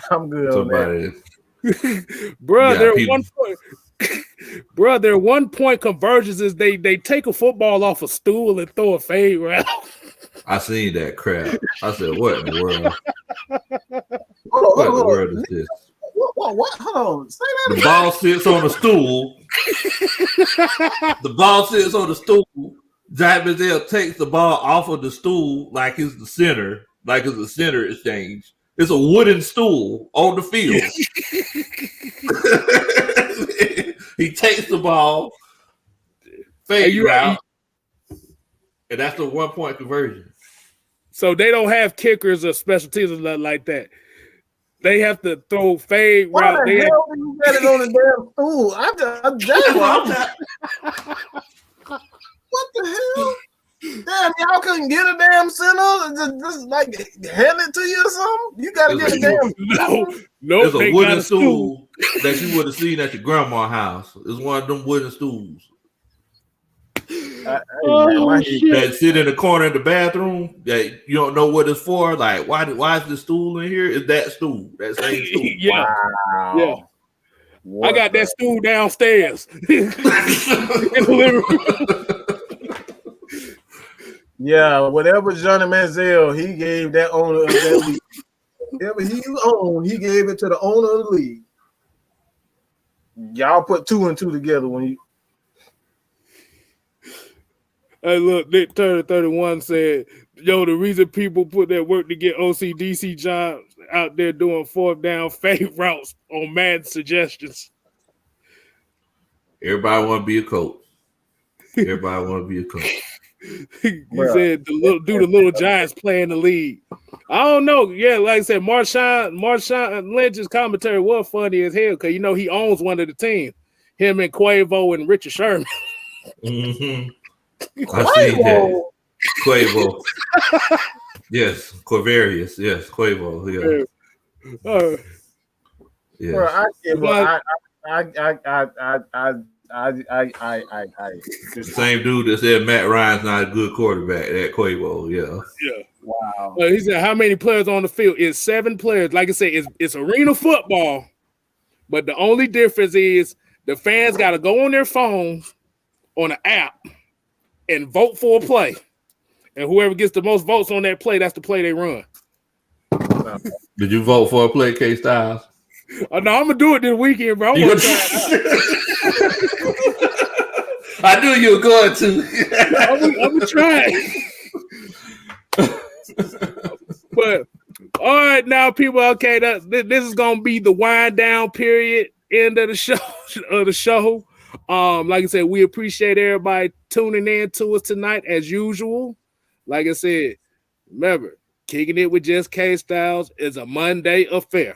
Speaker 2: I'm good
Speaker 3: somebody.
Speaker 2: on that.
Speaker 1: Bro, their 1 point conversions is they take a football off a stool and throw a fade route.
Speaker 3: I seen that crap. I said, what in the world?
Speaker 2: What
Speaker 3: in the world is this?
Speaker 2: What? Hold on. Say that
Speaker 3: the ball sits on a stool. The ball sits on the stool. Johnny Manziel takes the ball off of the stool like it's the center, like it's a center exchange. It's a wooden stool on the field. He takes the ball, fade route, and that's the 1 point conversion.
Speaker 1: So they don't have kickers or special teams or nothing like that. They have to throw fade route.
Speaker 2: Why the hell do you get it on the damn stool? What the hell? Damn, y'all couldn't get a damn center? Just like hand it to you or something? You gotta get a damn
Speaker 1: No,
Speaker 3: it's a wooden stool that you would have seen at your grandma's house. It's one of them wooden stools. That sit in the corner of the bathroom that you don't know what it's for. Like, why is the stool in here? Is that stool? That same stool?
Speaker 1: Yeah.
Speaker 2: Wow.
Speaker 1: Yeah. I got that stool downstairs in the living room.
Speaker 2: Yeah, whatever Johnny Manziel, he gave that owner of that league. Whatever he owned, he gave it to the owner of the league. Y'all put 2 and 2 together when you.
Speaker 1: Hey, look, Nick Turner 31 said, yo, the reason people put that work to get OCDC jobs out there doing 4th down fade routes on Madden suggestions.
Speaker 3: Everybody want to be a coach. Everybody want to be a coach.
Speaker 1: He said, do the little Giants play in the league? I don't know. Yeah, like I said, Marshawn Lynch's commentary was funny as hell because, you know, he owns one of the teams. Him and Quavo and Richard Sherman.
Speaker 3: Mm-hmm. I see that. Quavo. Yes. Quavarius. Yes. Quavo. Yeah.
Speaker 2: Yeah. Bro,
Speaker 3: the same dude that said Matt Ryan's not a good quarterback. That Quavo.
Speaker 1: Yeah.
Speaker 2: Wow.
Speaker 1: He said, how many players on the field? It's 7 players. Like I said, it's arena football, but the only difference is the fans got to go on their phones on an app and vote for a play. And whoever gets the most votes on that play, that's the play they run.
Speaker 3: Did you vote for a play, Kstylz?
Speaker 1: Oh, no, I'm going to do it this weekend, bro. I'm gonna try it out.
Speaker 3: I knew you were going to.
Speaker 1: I'm going to try it. But, all right, now, people, okay, this is going to be the wind down period, end of the show. Like I said, we appreciate everybody tuning in to us tonight as usual. Like I said, remember, Kicking It with Just Kstylz is a Monday affair.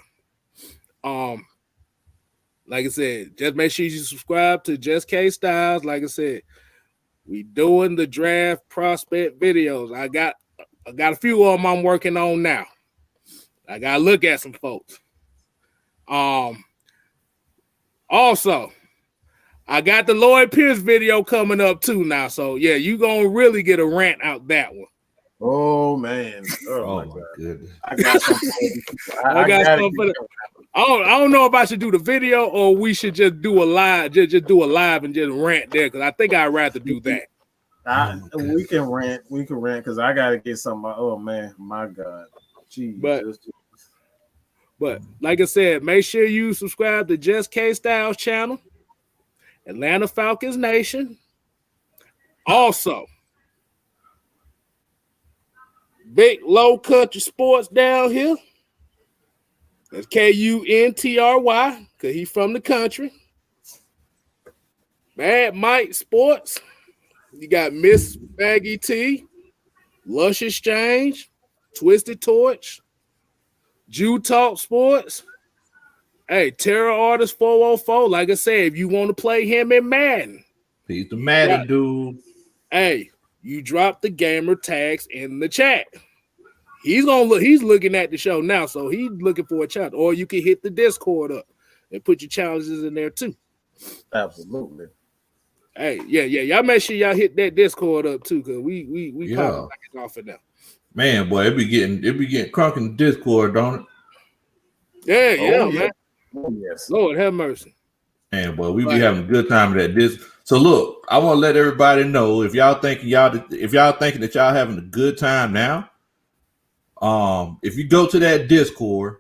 Speaker 1: Like I said, just make sure you subscribe to Just Kstylz. Like I said, we doing the draft prospect videos. I got a few of them I'm working on now. I gotta look at some folks. Also, I got the Lloyd Pierce video coming up too now. So yeah, you gonna really get a rant out that one.
Speaker 2: Oh man. Oh my
Speaker 3: goodness.
Speaker 2: I got something.
Speaker 1: I got something for the, I don't know if I should do the video or we should just do a live, just do a live and just rant there, because I think I'd rather do that.
Speaker 2: We can rant because I gotta get something. Oh man, my God. Jeez.
Speaker 1: But like I said, make sure you subscribe to Just Kstylz channel, Atlanta Falcons Nation. Also, Biglow Kuntry Sports down here. That's Kuntry, because he's from the country. Mad Mike Sports. You got Miss Maggie T, Lush Exchange, Twisted Torch, Jew Talk Sports. Hey, Terror Artist 404. Like I said, if you want to play him in Madden,
Speaker 3: he's the Madden dude.
Speaker 1: Hey, you drop the gamer tags in the chat. He's looking at the show now, so he's looking for a challenge. Or you can hit the Discord up and put your challenges in there too.
Speaker 2: Absolutely.
Speaker 1: Hey, yeah. Y'all make sure y'all hit that Discord up too, because we popping back off of now.
Speaker 3: Man, boy, it be getting crunk in the Discord, don't it?
Speaker 1: Yeah, man.
Speaker 2: Oh, yes.
Speaker 1: Lord have mercy.
Speaker 3: Man, boy, we be having a good time at this. So look, I want to let everybody know, if y'all thinking that y'all having a good time now, if you go to that Discord,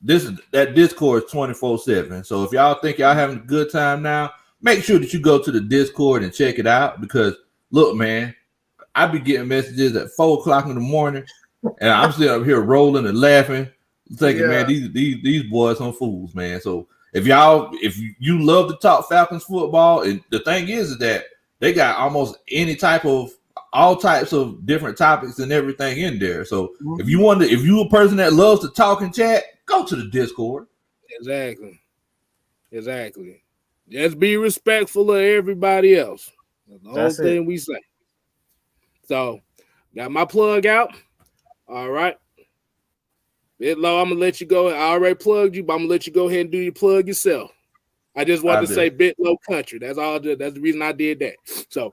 Speaker 3: that Discord is 24/7. So if y'all think y'all having a good time now, make sure that you go to the Discord and check it out, because look, man, I be getting messages at 4:00 in the morning, and I'm sitting up here rolling and laughing, thinking, man, these boys some fools, man. So if you love to talk Falcons football, and the thing is that they got almost all types of different topics and everything in there. So if you a person that loves to talk and chat, go to the Discord.
Speaker 1: Exactly. Just be respectful of everybody else. That's the whole thing we say. So, got my plug out. All right. Biglow, I'm going to let you go. I already plugged you, but I'm going to let you go ahead and do your plug yourself. I just wanted to say Biglow Kuntry. That's all. That's the reason I did that. So.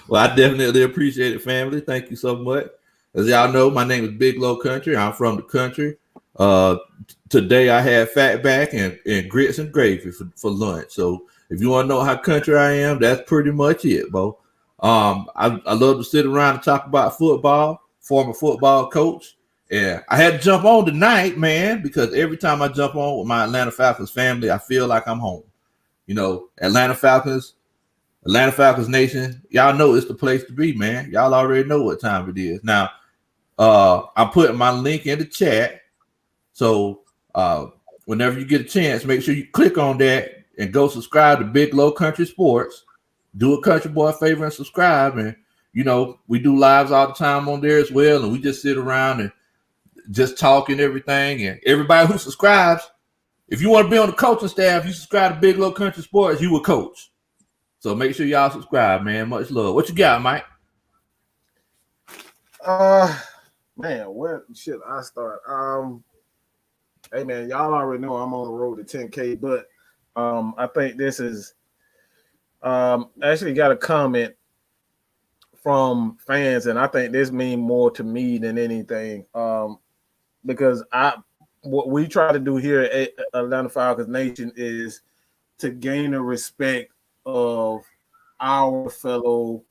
Speaker 3: Well, I definitely appreciate it, family. Thank you so much. As y'all know, my name is Biglow Kuntry. I'm from the country. Today I had fatback and grits and gravy for lunch. So if you want to know how country I am, that's pretty much it, Bo. I love to sit around and talk about football. Former football coach. Yeah, I had to jump on tonight, man, because every time I jump on with my Atlanta Falcons family, I feel like I'm home. You know, Atlanta Falcons Nation, y'all know it's the place to be, man. Y'all already know what time it is. Now, I'm putting my link in the chat. So whenever you get a chance, make sure you click on that and go subscribe to Biglow Kuntry Sports. Do a country boy a favor and subscribe. And, you know, we do lives all the time on there as well. And we just sit around and just talk and everything. And everybody who subscribes, if you want to be on the coaching staff, you subscribe to Biglow Kuntry Sports, you a coach. So make sure y'all subscribe, man. Much love. What you got, Mike?
Speaker 2: Man, where should I start? Hey, man, y'all already know I'm on the road to 10K, but I think this is actually got a comment from fans, and I think this means more to me than anything, because what we try to do here at Atlanta Falcons Nation is to gain the respect of our fellow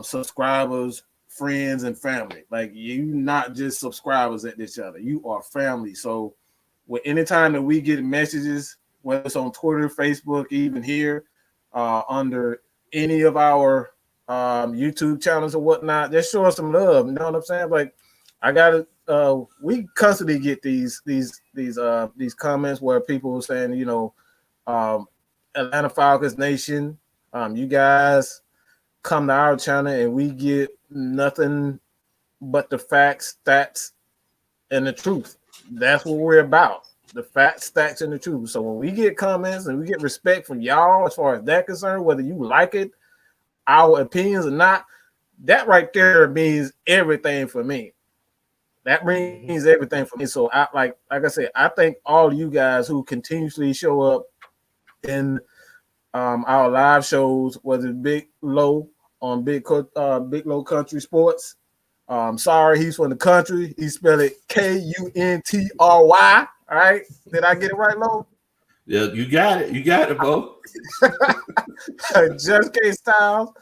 Speaker 2: subscribers, friends, and family. Like, you not just subscribers at each other, you are family. So anytime that we get messages, whether it's on Twitter, Facebook, even here under any of our YouTube channels or whatnot, just show us some love. You know what I'm saying? Like, I gotta we constantly get these comments where people are saying, you know, Atlanta Falcons Nation, you guys come to our channel and we get nothing but the facts, stats, and the truth. That's what we're about. The facts, stats, and the truth. So when we get comments and we get respect from y'all as far as that concerned, whether you like it, our opinions or not, that right there means everything for me. That means everything for me. So I like I said, I thank all you guys who continuously show up in our live shows, whether it's Biglow on Biglow Kuntry Sports. Sorry, he's from the country. He spelled it Kuntry. All right, did I get it right, Lo?
Speaker 3: Yeah, you got it, Bo.
Speaker 2: Just Kstylz.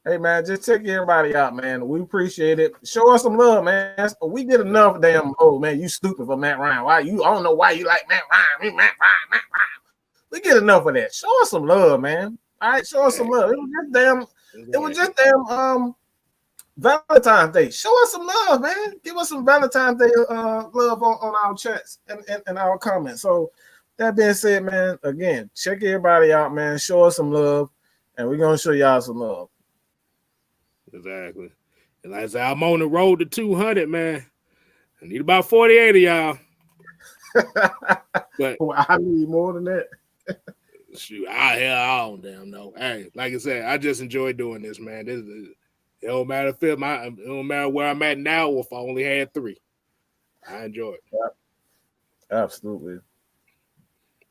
Speaker 2: Hey, man, just check everybody out, man. We appreciate it. Show us some love, man. We get enough damn, oh, man, you stupid for Matt Ryan. I don't know why you like Matt Ryan. Matt Ryan. We get enough of that. Show us some love, man. All right, show us some love. It was just damn Valentine's Day. Show us some love, man. Give us some Valentine's Day love on our chats and our comments. So that being said, man, again, check everybody out, man. Show us some love, and we're gonna show y'all some love.
Speaker 1: Exactly. And like I said, I'm on the road to 200, man. I need about 48 of y'all. But
Speaker 2: well, I need more than that.
Speaker 1: Shoot, I don't damn know. Hey, like I said, I just enjoy doing this, man. It don't matter it don't matter where I'm at now or if I only had 3. I enjoy it.
Speaker 2: Yep. Absolutely.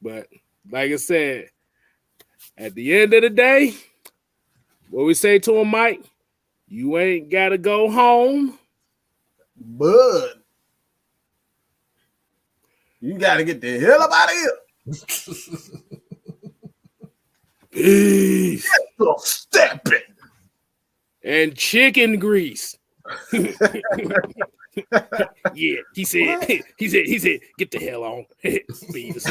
Speaker 1: But like I said, at the end of the day, what we say to him, Mike, you ain't gotta go home,
Speaker 2: but you gotta get the hell up out of here.
Speaker 1: Peace.
Speaker 2: Stepping.
Speaker 1: And chicken grease. Yeah, he said, get the hell on. Beavis.